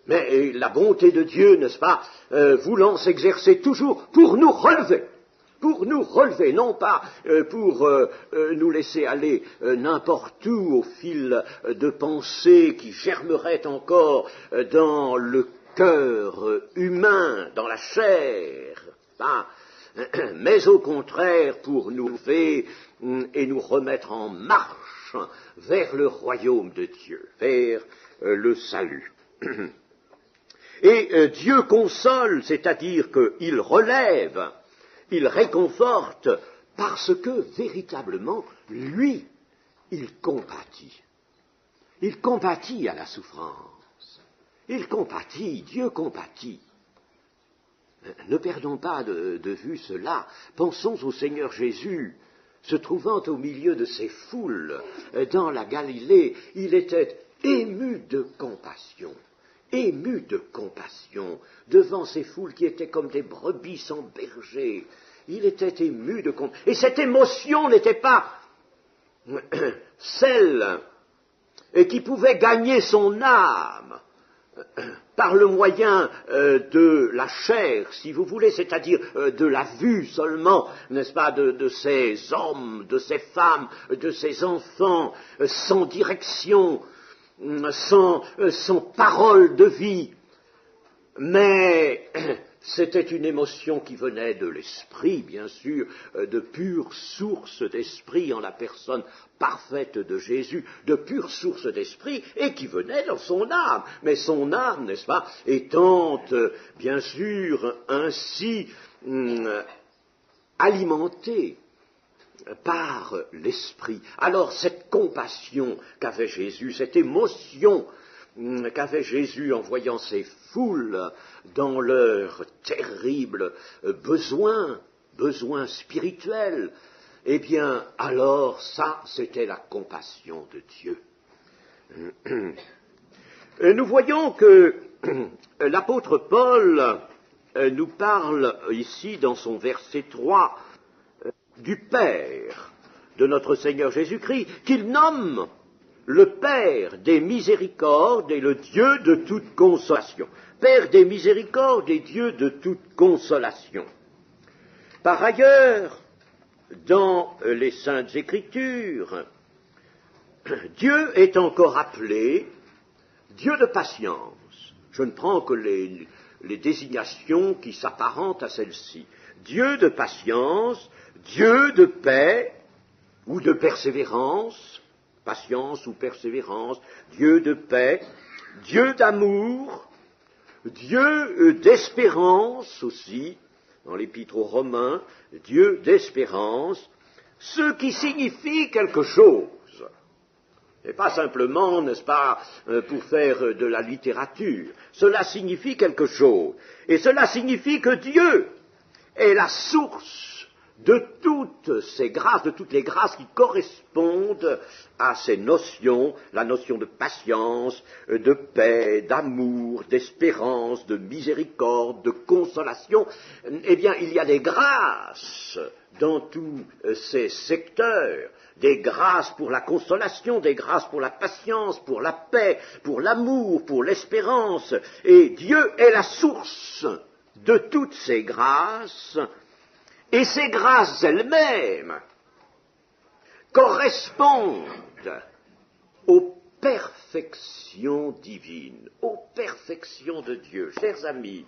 Mais la bonté de Dieu, n'est-ce pas, voulant s'exercer toujours pour nous relever, non pas pour nous laisser aller n'importe où au fil de pensées qui germeraient encore dans le cœur humain, dans la chair, mais au contraire pour nous lever et nous remettre en marche vers le royaume de Dieu, vers le salut. Et Dieu console, c'est-à-dire qu'il relève, il réconforte, parce que véritablement, lui, il compatit. Il compatit à la souffrance. Il compatit, Dieu compatit. Ne perdons pas de vue cela. Pensons au Seigneur Jésus, se trouvant au milieu de ces foules dans la Galilée, il était ému de compassion. Ému de compassion devant ces foules qui étaient comme des brebis sans berger. Il était ému de compassion. Et cette émotion n'était pas celle qui pouvait gagner son âme par le moyen de la chair, si vous voulez, c'est-à-dire de la vue seulement, n'est-ce pas, de ces hommes, de ces femmes, de ces enfants, sans direction, sans parole de vie. Mais c'était une émotion qui venait de l'esprit, bien sûr, de pure source d'esprit en la personne parfaite de Jésus, de pure source d'esprit, et qui venait dans son âme. Mais son âme, n'est-ce pas, étant, bien sûr, ainsi alimentée par l'esprit. Alors cette compassion qu'avait Jésus, cette émotion qu'avait Jésus en voyant ces foules dans leurs terribles besoins spirituels, eh bien, alors ça, c'était la compassion de Dieu. Nous voyons que l'apôtre Paul nous parle ici, dans son verset 3, du Père de notre Seigneur Jésus-Christ, qu'il nomme le Père des miséricordes et le Dieu de toute consolation. Père des miséricordes et Dieu de toute consolation. Par ailleurs, dans les Saintes Écritures, Dieu est encore appelé Dieu de patience. Je ne prends que les désignations qui s'apparentent à celle-ci. Dieu de patience, Dieu de paix ou de persévérance, patience ou persévérance, Dieu de paix, Dieu d'amour, Dieu d'espérance aussi, dans l'Épître aux Romains, Dieu d'espérance, ce qui signifie quelque chose. Et pas simplement, n'est-ce pas, pour faire de la littérature. Cela signifie quelque chose. Et cela signifie que Dieu est la source de toutes ces grâces, de toutes les grâces qui correspondent à ces notions, la notion de patience, de paix, d'amour, d'espérance, de miséricorde, de consolation. Eh bien, il y a des grâces dans tous ces secteurs, des grâces pour la consolation, des grâces pour la patience, pour la paix, pour l'amour, pour l'espérance. Et Dieu est la source de toutes ces grâces. Et ces grâces elles-mêmes correspondent aux perfections divines, aux perfections de Dieu. Chers amis,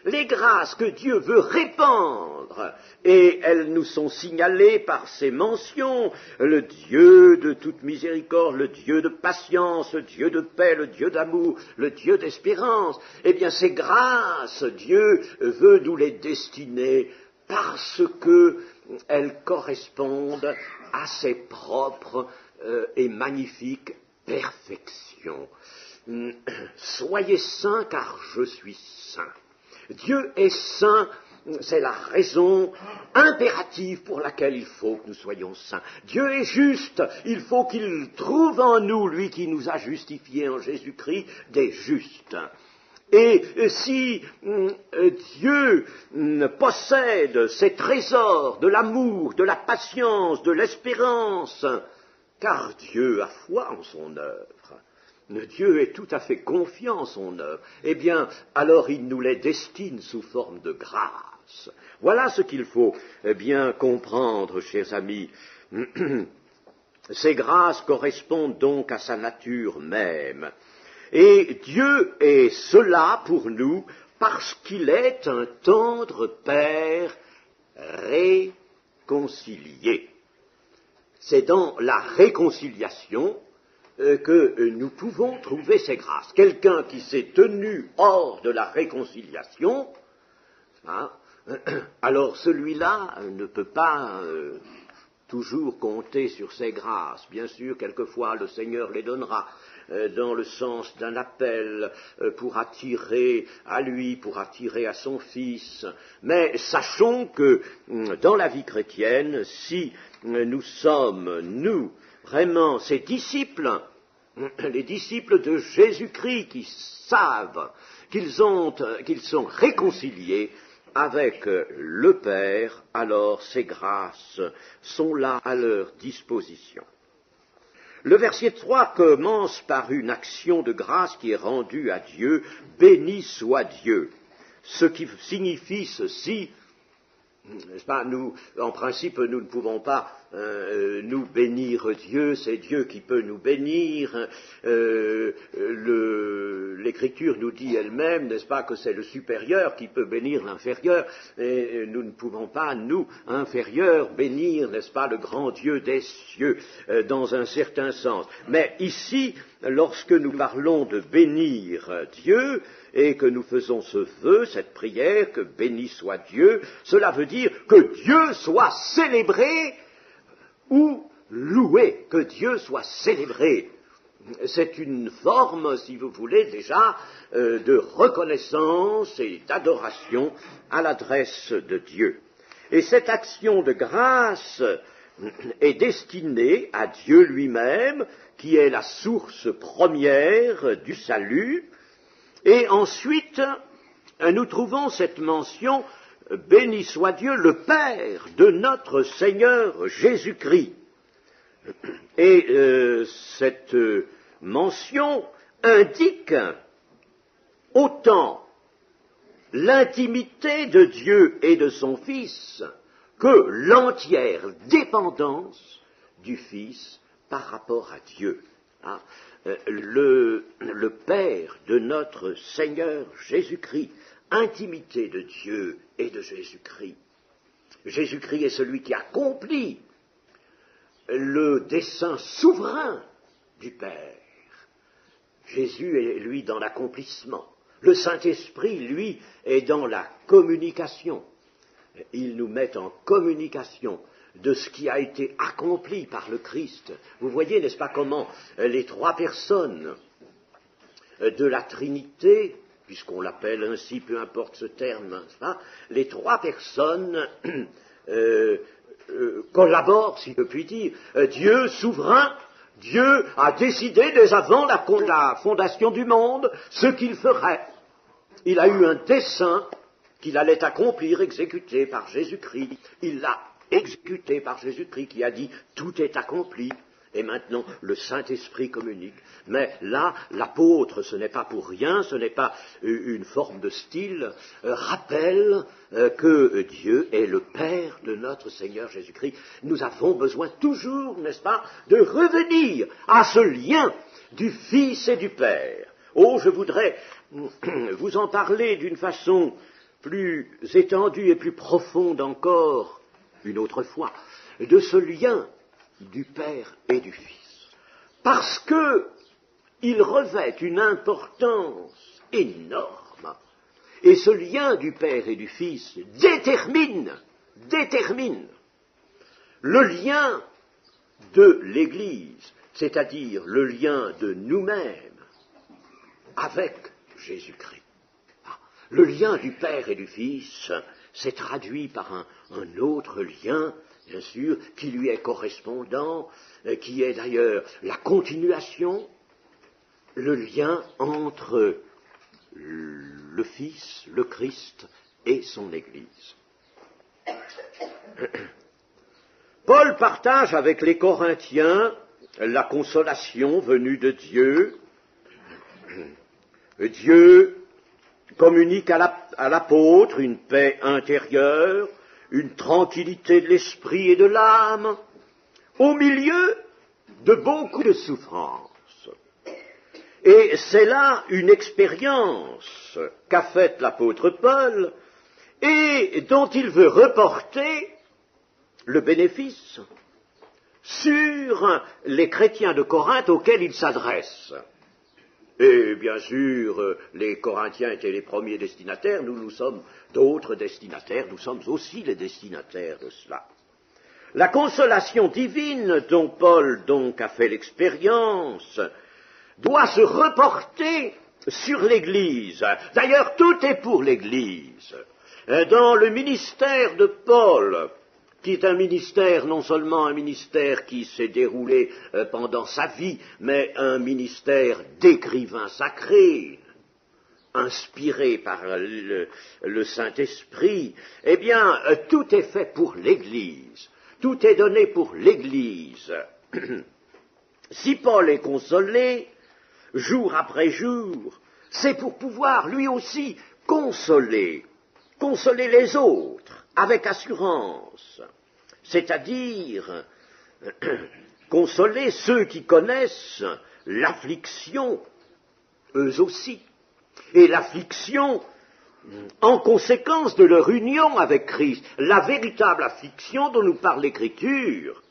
les grâces que Dieu veut répandre, et elles nous sont signalées par ces mentions, le Dieu de toute miséricorde, le Dieu de patience, le Dieu de paix, le Dieu d'amour, le Dieu d'espérance, eh bien ces grâces, Dieu veut nous les destiner parce qu'elles correspondent à ses propres et magnifiques perfections. Soyez saints car je suis saint. Dieu est saint, c'est la raison impérative pour laquelle il faut que nous soyons saints. Dieu est juste, il faut qu'il trouve en nous, lui qui nous a justifiés en Jésus-Christ, des justes. Et si Dieu possède ces trésors de l'amour, de la patience, de l'espérance, car Dieu a foi en son œuvre, Dieu est tout à fait confiant en son œuvre, eh bien, alors il nous les destine sous forme de grâce. Voilà ce qu'il faut bien comprendre, chers amis. Ces grâces correspondent donc à sa nature même. Et Dieu est cela pour nous parce qu'il est un tendre Père réconcilié. C'est dans la réconciliation que nous pouvons trouver ces grâces. Quelqu'un qui s'est tenu hors de la réconciliation, alors celui-là ne peut pas toujours compter sur ces grâces. Bien sûr, quelquefois le Seigneur les donnera dans le sens d'un appel pour attirer à lui, pour attirer à son Fils. Mais sachons que dans la vie chrétienne, si nous sommes, nous, vraiment ces disciples, les disciples de Jésus-Christ qui savent qu'ils sont réconciliés avec le Père, alors ces grâces sont là à leur disposition. Le verset 3 commence par une action de grâce qui est rendue à Dieu, béni soit Dieu. Ce qui signifie ceci, n'est-ce pas, nous, en principe, nous ne pouvons pas nous bénir Dieu, c'est Dieu qui peut nous bénir. L'Écriture nous dit elle-même, n'est-ce pas, que c'est le supérieur qui peut bénir l'inférieur, et nous ne pouvons pas, nous, inférieurs, bénir, n'est-ce pas, le grand Dieu des cieux, dans un certain sens. Mais ici, lorsque nous parlons de bénir Dieu, et que nous faisons ce vœu, cette prière, que béni soit Dieu, cela veut dire que Dieu soit célébré ou loué, que Dieu soit célébré. C'est une forme, si vous voulez, déjà, de reconnaissance et d'adoration à l'adresse de Dieu. Et cette action de grâce est destinée à Dieu lui-même, qui est la source première du salut. Et ensuite, nous trouvons cette mention, béni soit Dieu, le Père de notre Seigneur Jésus-Christ. Et cette mention indique autant l'intimité de Dieu et de son Fils que l'entière dépendance du Fils par rapport à Dieu. Hein? Le Père de notre Seigneur Jésus-Christ, intimité de Dieu et de Jésus-Christ. Jésus-Christ est celui qui accomplit le dessein souverain du Père. Jésus est, lui, dans l'accomplissement. Le Saint-Esprit, lui, est dans la communication. Il nous met en communication de ce qui a été accompli par le Christ. Vous voyez, n'est-ce pas, comment les trois personnes de la Trinité, puisqu'on l'appelle ainsi, peu importe ce terme, n'est-ce pas, les trois personnes collaborent, si je puis dire. Dieu souverain, Dieu a décidé dès avant la fondation du monde ce qu'il ferait. Il a eu un dessein qu'il allait accomplir, exécuté par Jésus-Christ. Il l'a exécuté par Jésus-Christ qui a dit « tout est accompli ». Et maintenant, le Saint-Esprit communique. Mais là, l'apôtre, ce n'est pas pour rien, ce n'est pas une forme de style, rappelle que Dieu est le Père de notre Seigneur Jésus-Christ. Nous avons besoin toujours, n'est-ce pas, de revenir à ce lien du Fils et du Père. Oh, je voudrais vous en parler d'une façon plus étendue et plus profonde encore, une autre fois, de ce lien du Père et du Fils. Parce que il revêt une importance énorme. Et ce lien du Père et du Fils détermine le lien de l'Église, c'est-à-dire le lien de nous-mêmes avec Jésus-Christ. Le lien du Père et du Fils s'est traduit par un autre lien, bien sûr, qui lui est correspondant, qui est d'ailleurs la continuation, le lien entre le Fils, le Christ et son Église. Paul partage avec les Corinthiens la consolation venue de Dieu. Dieu communique à l'apôtre une paix intérieure, une tranquillité de l'esprit et de l'âme, au milieu de beaucoup de souffrances. Et c'est là une expérience qu'a faite l'apôtre Paul et dont il veut reporter le bénéfice sur les chrétiens de Corinthe auxquels il s'adresse. Et bien sûr, les Corinthiens étaient les premiers destinataires, nous sommes d'autres destinataires, nous sommes aussi les destinataires de cela. La consolation divine dont Paul donc a fait l'expérience doit se reporter sur l'Église. D'ailleurs, tout est pour l'Église. Dans le ministère de Paul, qui est un ministère, non seulement un ministère qui s'est déroulé pendant sa vie, mais un ministère d'écrivain sacré, inspiré par le Saint-Esprit, eh bien, tout est fait pour l'Église, tout est donné pour l'Église. Si Paul est consolé, jour après jour, c'est pour pouvoir lui aussi consoler les autres avec assurance, c'est-à-dire consoler ceux qui connaissent l'affliction, eux aussi, et l'affliction en conséquence de leur union avec Christ, la véritable affliction dont nous parle l'Écriture,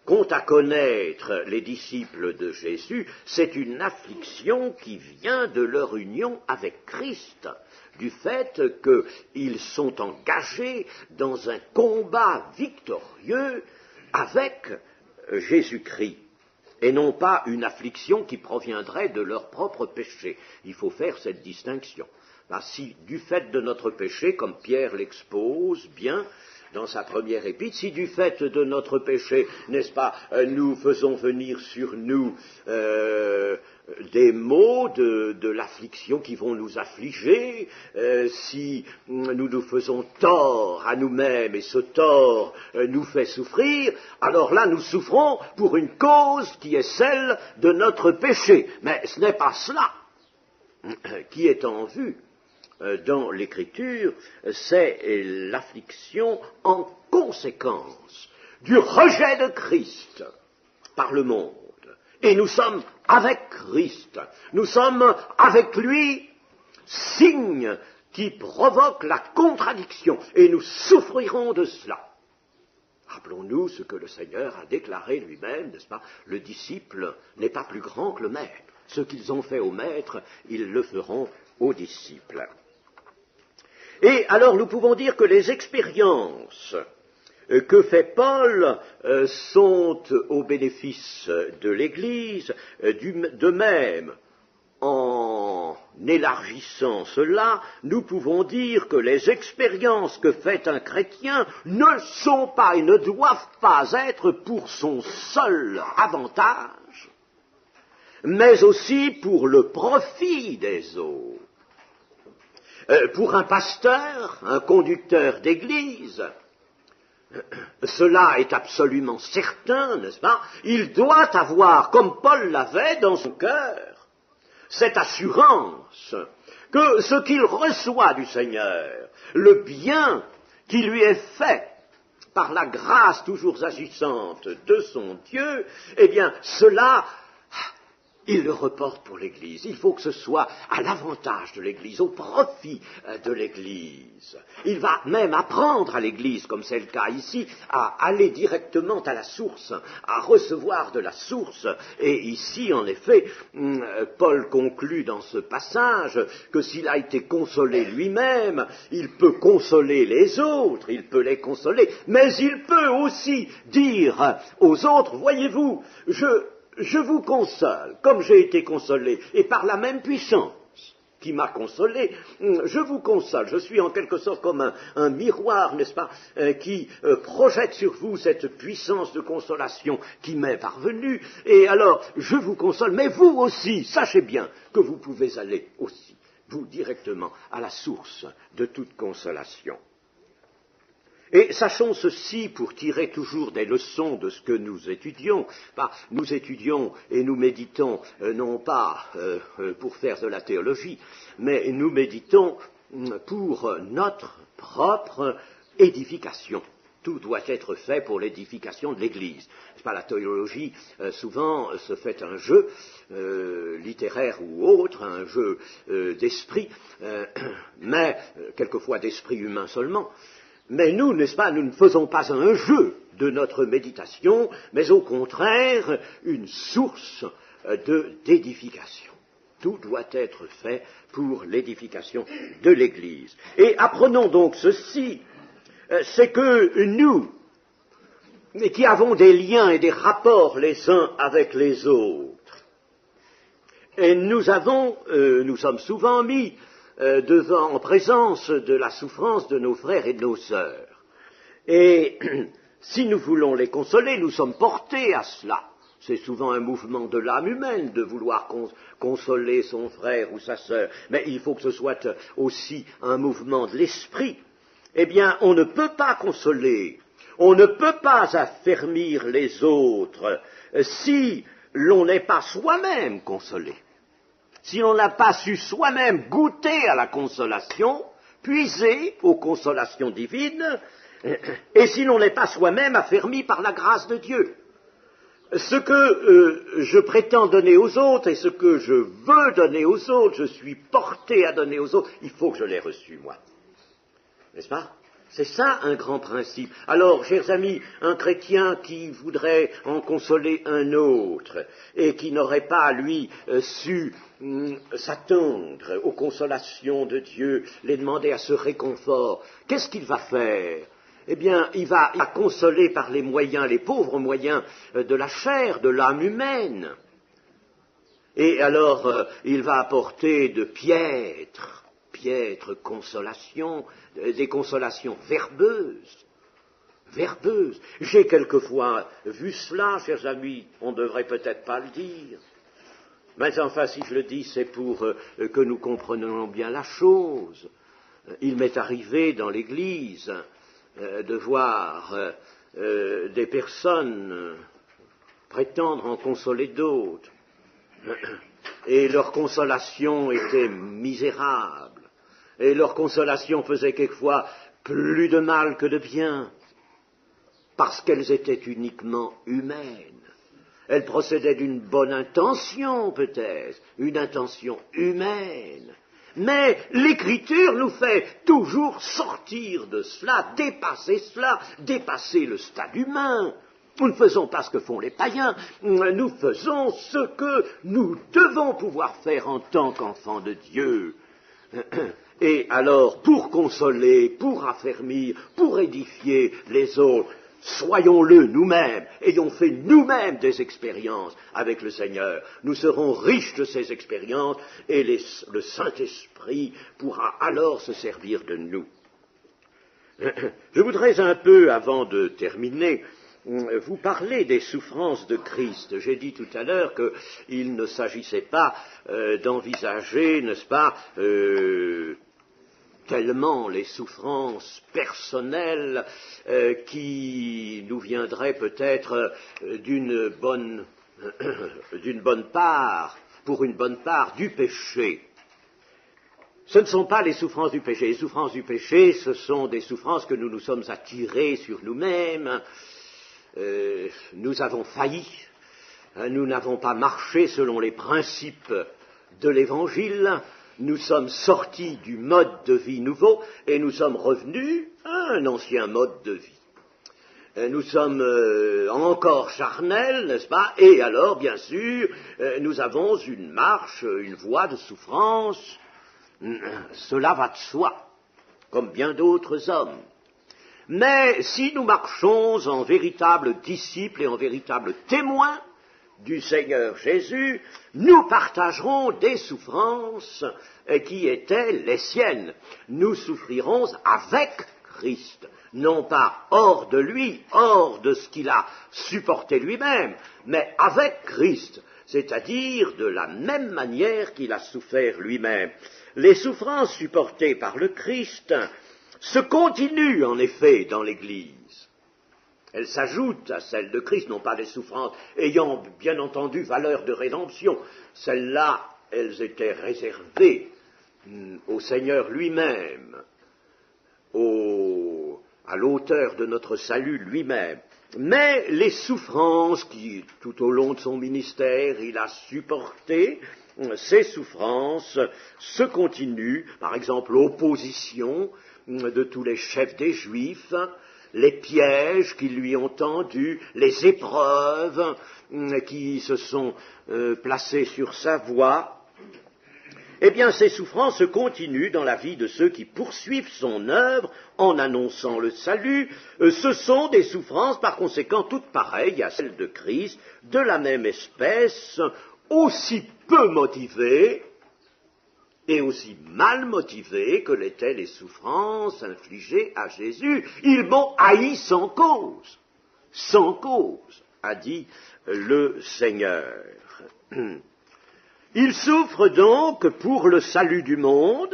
qu'ont à connaître les disciples de Jésus, c'est une affliction qui vient de leur union avec Christ, du fait qu'ils sont engagés dans un combat victorieux avec Jésus-Christ, et non pas une affliction qui proviendrait de leur propre péché. Il faut faire cette distinction. Si du fait de notre péché, comme Pierre l'expose bien dans sa première épître, si du fait de notre péché, n'est-ce pas, nous faisons venir sur nous des maux de l'affliction qui vont nous affliger, si nous nous faisons tort à nous-mêmes et ce tort nous fait souffrir, alors là nous souffrons pour une cause qui est celle de notre péché. Mais ce n'est pas cela qui est en vue dans l'Écriture, c'est l'affliction en conséquence du rejet de Christ par le monde. Et nous sommes avec Christ, nous sommes avec lui, signe qui provoque la contradiction, et nous souffrirons de cela. Rappelons-nous ce que le Seigneur a déclaré lui-même, n'est-ce pas? Le disciple n'est pas plus grand que le maître. Ce qu'ils ont fait au maître, ils le feront aux disciples. Et alors nous pouvons dire que les expériences que fait Paul sont au bénéfice de l'Église, de même, en élargissant cela, nous pouvons dire que les expériences que fait un chrétien ne sont pas et ne doivent pas être pour son seul avantage, mais aussi pour le profit des autres. Pour un pasteur, un conducteur d'église, cela est absolument certain, n'est-ce pas? Il doit avoir, comme Paul l'avait dans son cœur, cette assurance que ce qu'il reçoit du Seigneur, le bien qui lui est fait par la grâce toujours agissante de son Dieu, eh bien, cela, il le reporte pour l'Église. Il faut que ce soit à l'avantage de l'Église, au profit de l'Église. Il va même apprendre à l'Église, comme c'est le cas ici, à aller directement à la source, à recevoir de la source. Et ici, en effet, Paul conclut dans ce passage que s'il a été consolé lui-même, il peut consoler les autres, il peut les consoler, mais il peut aussi dire aux autres, voyez-vous, je vous console, comme j'ai été consolé, et par la même puissance qui m'a consolé, je vous console. Je suis en quelque sorte comme un miroir, n'est-ce pas, qui projette sur vous cette puissance de consolation qui m'est parvenue, et alors je vous console, mais vous aussi, sachez bien que vous pouvez aller aussi, vous directement, à la source de toute consolation. Et sachons ceci pour tirer toujours des leçons de ce que nous étudions. Nous étudions et nous méditons non pas pour faire de la théologie, mais nous méditons pour notre propre édification. Tout doit être fait pour l'édification de l'Église. La théologie, souvent, se fait un jeu littéraire ou autre, un jeu d'esprit, mais quelquefois d'esprit humain seulement. Mais nous, n'est-ce pas, nous ne faisons pas un jeu de notre méditation, mais au contraire, une source d'édification. Tout doit être fait pour l'édification de l'Église. Et apprenons donc ceci, c'est que nous, qui avons des liens et des rapports les uns avec les autres, et nous sommes souvent mis en présence de la souffrance de nos frères et de nos sœurs. Et si nous voulons les consoler, nous sommes portés à cela. C'est souvent un mouvement de l'âme humaine de vouloir consoler son frère ou sa sœur, mais il faut que ce soit aussi un mouvement de l'esprit. Eh bien, on ne peut pas consoler On ne peut pas affermir les autres si l'on n'est pas soi-même consolé. Si l'on n'a pas su soi-même goûter à la consolation, puiser aux consolations divines, et si l'on n'est pas soi-même affermi par la grâce de Dieu. Ce que je prétends donner aux autres et ce que je veux donner aux autres, je suis porté à donner aux autres, il faut que je l'ai reçu, moi. N'est-ce pas? C'est ça un grand principe. Alors, chers amis, un chrétien qui voudrait en consoler un autre et qui n'aurait pas, lui, su s'attendre aux consolations de Dieu, les demander à ce réconfort, qu'est-ce qu'il va faire? Eh bien, il va consoler par les moyens, les pauvres moyens de la chair, de l'âme humaine. Et alors, il va apporter de piètres consolations, des consolations verbeuses. J'ai quelquefois vu cela, chers amis, on ne devrait peut-être pas le dire. Mais enfin, si je le dis, c'est pour que nous comprenions bien la chose. Il m'est arrivé dans l'Église de voir des personnes prétendre en consoler d'autres. Et leur consolation était misérable. Et leur consolation faisait quelquefois plus de mal que de bien, parce qu'elles étaient uniquement humaines. Elles procédaient d'une bonne intention, peut-être, une intention humaine. Mais l'Écriture nous fait toujours sortir de cela, dépasser le stade humain. Nous ne faisons pas ce que font les païens, nous faisons ce que nous devons pouvoir faire en tant qu'enfants de Dieu. Et alors, pour consoler, pour affermir, pour édifier les autres, soyons-le nous-mêmes, ayons fait nous-mêmes des expériences avec le Seigneur. Nous serons riches de ces expériences et le Saint-Esprit pourra alors se servir de nous. Je voudrais un peu, avant de terminer, vous parler des souffrances de Christ. J'ai dit tout à l'heure qu'il ne s'agissait pas d'envisager, n'est-ce pas, tellement les souffrances personnelles qui nous viendraient peut-être d'une bonne part, pour une bonne part, du péché. Ce ne sont pas les souffrances du péché. Les souffrances du péché, ce sont des souffrances que nous nous sommes attirés sur nous-mêmes. Nous avons failli. Nous n'avons pas marché selon les principes de l'Évangile. Nous sommes sortis du mode de vie nouveau et nous sommes revenus à un ancien mode de vie. Nous sommes encore charnels, n'est-ce pas? Et alors, bien sûr, nous avons une marche, une voie de souffrance. Cela va de soi, comme bien d'autres hommes. Mais si nous marchons en véritables disciples et en véritables témoins du Seigneur Jésus, nous partagerons des souffrances qui étaient les siennes. Nous souffrirons avec Christ, non pas hors de lui, hors de ce qu'il a supporté lui-même, mais avec Christ, c'est-à-dire de la même manière qu'il a souffert lui-même. Les souffrances supportées par le Christ se continuent en effet dans l'Église. Elles s'ajoutent à celles de Christ, non pas des souffrances ayant bien entendu valeur de rédemption. Celles-là, elles étaient réservées au Seigneur lui-même, à l'auteur de notre salut lui-même. Mais les souffrances qui, tout au long de son ministère, il a supportées, ces souffrances se continuent, par exemple l'opposition de tous les chefs des Juifs, les pièges qui lui ont tendus, les épreuves qui se sont placées sur sa voie. Eh bien, ces souffrances se continuent dans la vie de ceux qui poursuivent son œuvre en annonçant le salut. Ce sont des souffrances, par conséquent, toutes pareilles à celles de Christ, de la même espèce, aussi peu motivées et aussi mal motivées que l'étaient les souffrances infligées à Jésus. Ils m'ont haï sans cause, a dit le Seigneur. Il souffre donc pour le salut du monde,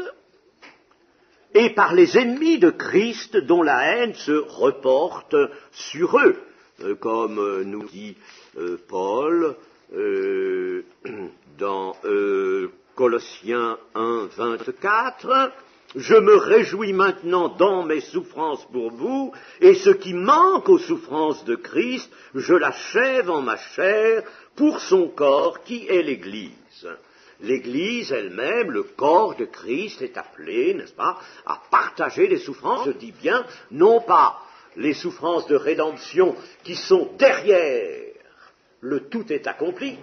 et par les ennemis de Christ dont la haine se reporte sur eux, comme nous dit Paul dans Colossiens 1, 24, « Je me réjouis maintenant dans mes souffrances pour vous, et ce qui manque aux souffrances de Christ, je l'achève en ma chair pour son corps qui est l'Église. » L'Église elle-même, le corps de Christ, est appelé, n'est-ce pas, à partager les souffrances, je dis bien, non pas les souffrances de rédemption qui sont derrière le tout est accompli,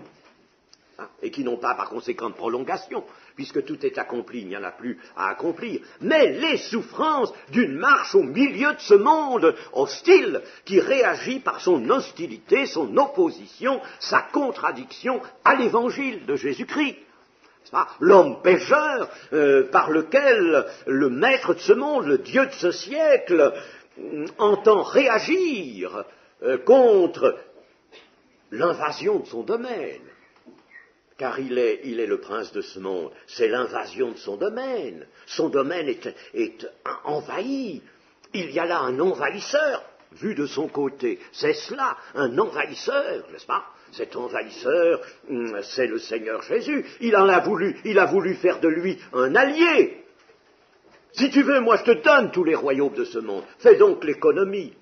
et qui n'ont pas par conséquent de prolongation, puisque tout est accompli, il n'y en a plus à accomplir, mais les souffrances d'une marche au milieu de ce monde hostile, qui réagit par son hostilité, son opposition, sa contradiction à l'évangile de Jésus-Christ. L'homme pécheur par lequel le maître de ce monde, le Dieu de ce siècle, entend réagir contre l'invasion de son domaine, car il est le prince de ce monde, c'est l'invasion de son domaine est envahi, il y a là un envahisseur, vu de son côté, c'est cela, un envahisseur, n'est-ce pas? Cet envahisseur, c'est le Seigneur Jésus. Il a voulu faire de lui un allié. Si tu veux, moi je te donne tous les royaumes de ce monde. Fais donc l'économie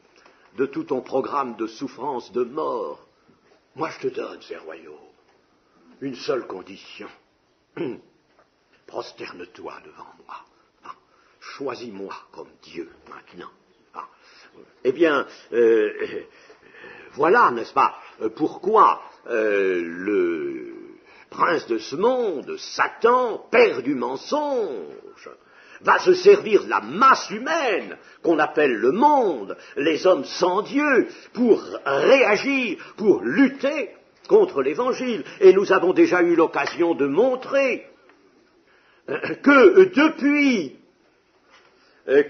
de tout ton programme de souffrance, de mort. Moi je te donne ces royaumes. Une seule condition. Prosterne-toi devant moi. Choisis-moi comme Dieu maintenant. Eh bien, voilà, n'est-ce pas, pourquoi le prince de ce monde, Satan, père du mensonge, va se servir de la masse humaine qu'on appelle le monde, les hommes sans Dieu, pour réagir, pour lutter contre l'Évangile. Et nous avons déjà eu l'occasion de montrer que depuis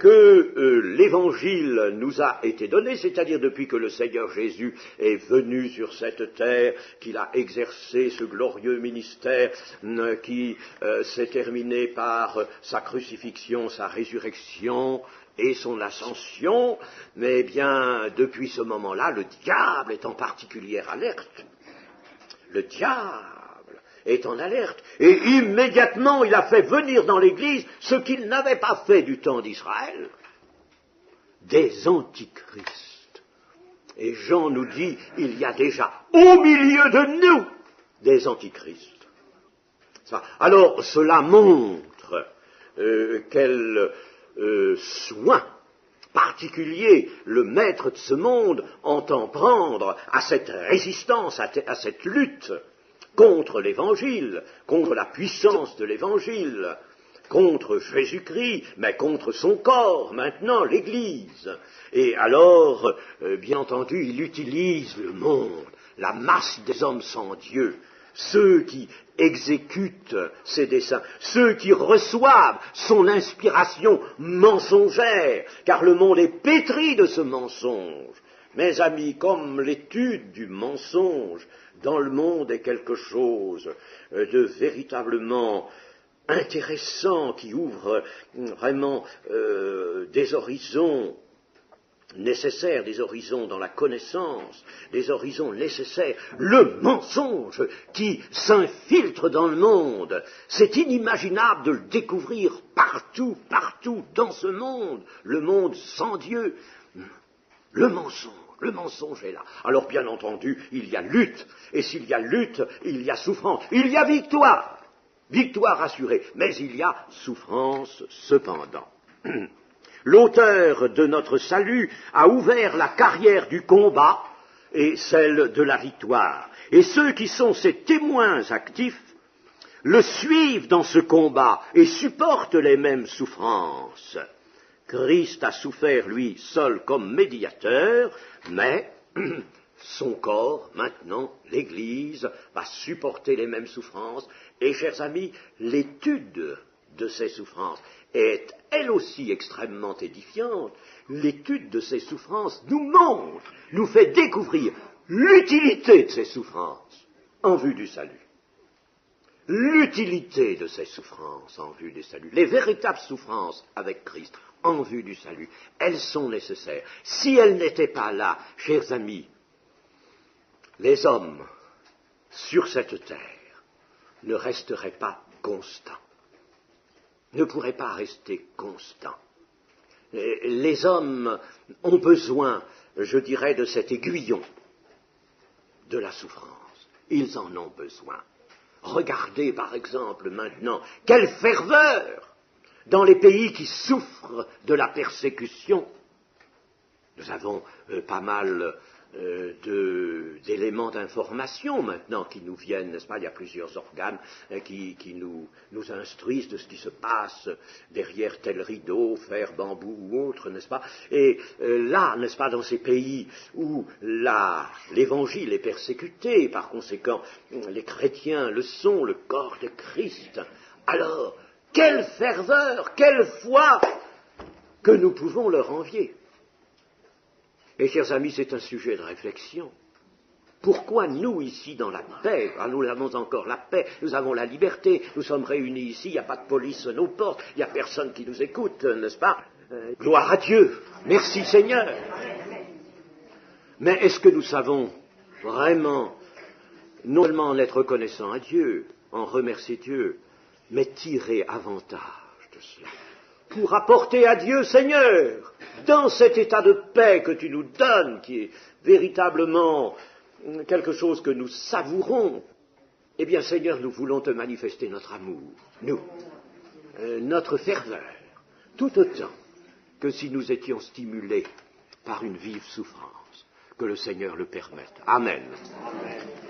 que l'Évangile nous a été donné, c'est-à-dire depuis que le Seigneur Jésus est venu sur cette terre, qu'il a exercé ce glorieux ministère qui s'est terminé par sa crucifixion, sa résurrection et son ascension, mais bien depuis ce moment-là, le diable est en particulière alerte. Le diable est en alerte. Et immédiatement, il a fait venir dans l'Église ce qu'il n'avait pas fait du temps d'Israël, des antichrists. Et Jean nous dit, il y a déjà au milieu de nous des antichrists. Alors, cela montre quel soin particulier le maître de ce monde entend prendre à cette résistance, à cette lutte contre l'Évangile, contre la puissance de l'Évangile, contre Jésus-Christ, mais contre son corps, maintenant, l'Église. Et alors, bien entendu, il utilise le monde, la masse des hommes sans Dieu, ceux qui exécutent ses desseins, ceux qui reçoivent son inspiration mensongère, car le monde est pétri de ce mensonge. Mes amis, comme l'étude du mensonge dans le monde est quelque chose de véritablement intéressant, qui ouvre vraiment des horizons nécessaires, des horizons dans la connaissance, des horizons nécessaires. Le mensonge qui s'infiltre dans le monde, c'est inimaginable de le découvrir partout dans ce monde, le monde sans Dieu. Le mensonge est là. Alors bien entendu, il y a lutte, et s'il y a lutte, il y a souffrance, il y a victoire assurée, mais il y a souffrance cependant. L'auteur de notre salut a ouvert la carrière du combat et celle de la victoire. Et ceux qui sont ses témoins actifs le suivent dans ce combat et supportent les mêmes souffrances. Christ a souffert, lui, seul comme médiateur, mais son corps, maintenant, l'Église, va supporter les mêmes souffrances. Et, chers amis, l'étude de ces souffrances est, elle aussi, extrêmement édifiante. L'étude de ces souffrances nous montre, nous fait découvrir l'utilité de ces souffrances en vue du salut. l'utilité de ces souffrances en vue du salut, les véritables souffrances avec Christ en vue du salut, elles sont nécessaires. Si elles n'étaient pas là, chers amis, les hommes sur cette terre ne resteraient pas constants, ne pourraient pas rester constants. Les hommes ont besoin, je dirais, de cet aiguillon de la souffrance. Ils en ont besoin. Regardez par exemple maintenant, quelle ferveur dans les pays qui souffrent de la persécution. Nous avons pas mal d'éléments d'information maintenant qui nous viennent, n'est-ce pas? Il y a plusieurs organes qui nous instruisent de ce qui se passe derrière tel rideau, fer, bambou ou autre, n'est-ce pas? Et là, n'est-ce pas, dans ces pays où l'évangile est persécuté, et par conséquent les chrétiens le sont, le corps de Christ, alors quelle ferveur, quelle foi que nous pouvons leur envier. Et chers amis, c'est un sujet de réflexion. Pourquoi nous, ici, dans la paix, nous avons encore la paix, nous avons la liberté, nous sommes réunis ici, il n'y a pas de police à nos portes, il n'y a personne qui nous écoute, n'est-ce pas? Gloire à Dieu, merci Seigneur. Mais est-ce que nous savons vraiment, non seulement en être reconnaissants à Dieu, en remercier Dieu, mais tirer avantage de cela pour apporter à Dieu, Seigneur, dans cet état de paix que tu nous donnes, qui est véritablement quelque chose que nous savourons, eh bien, Seigneur, nous voulons te manifester notre amour, notre ferveur, tout autant que si nous étions stimulés par une vive souffrance, que le Seigneur le permette. Amen. Amen.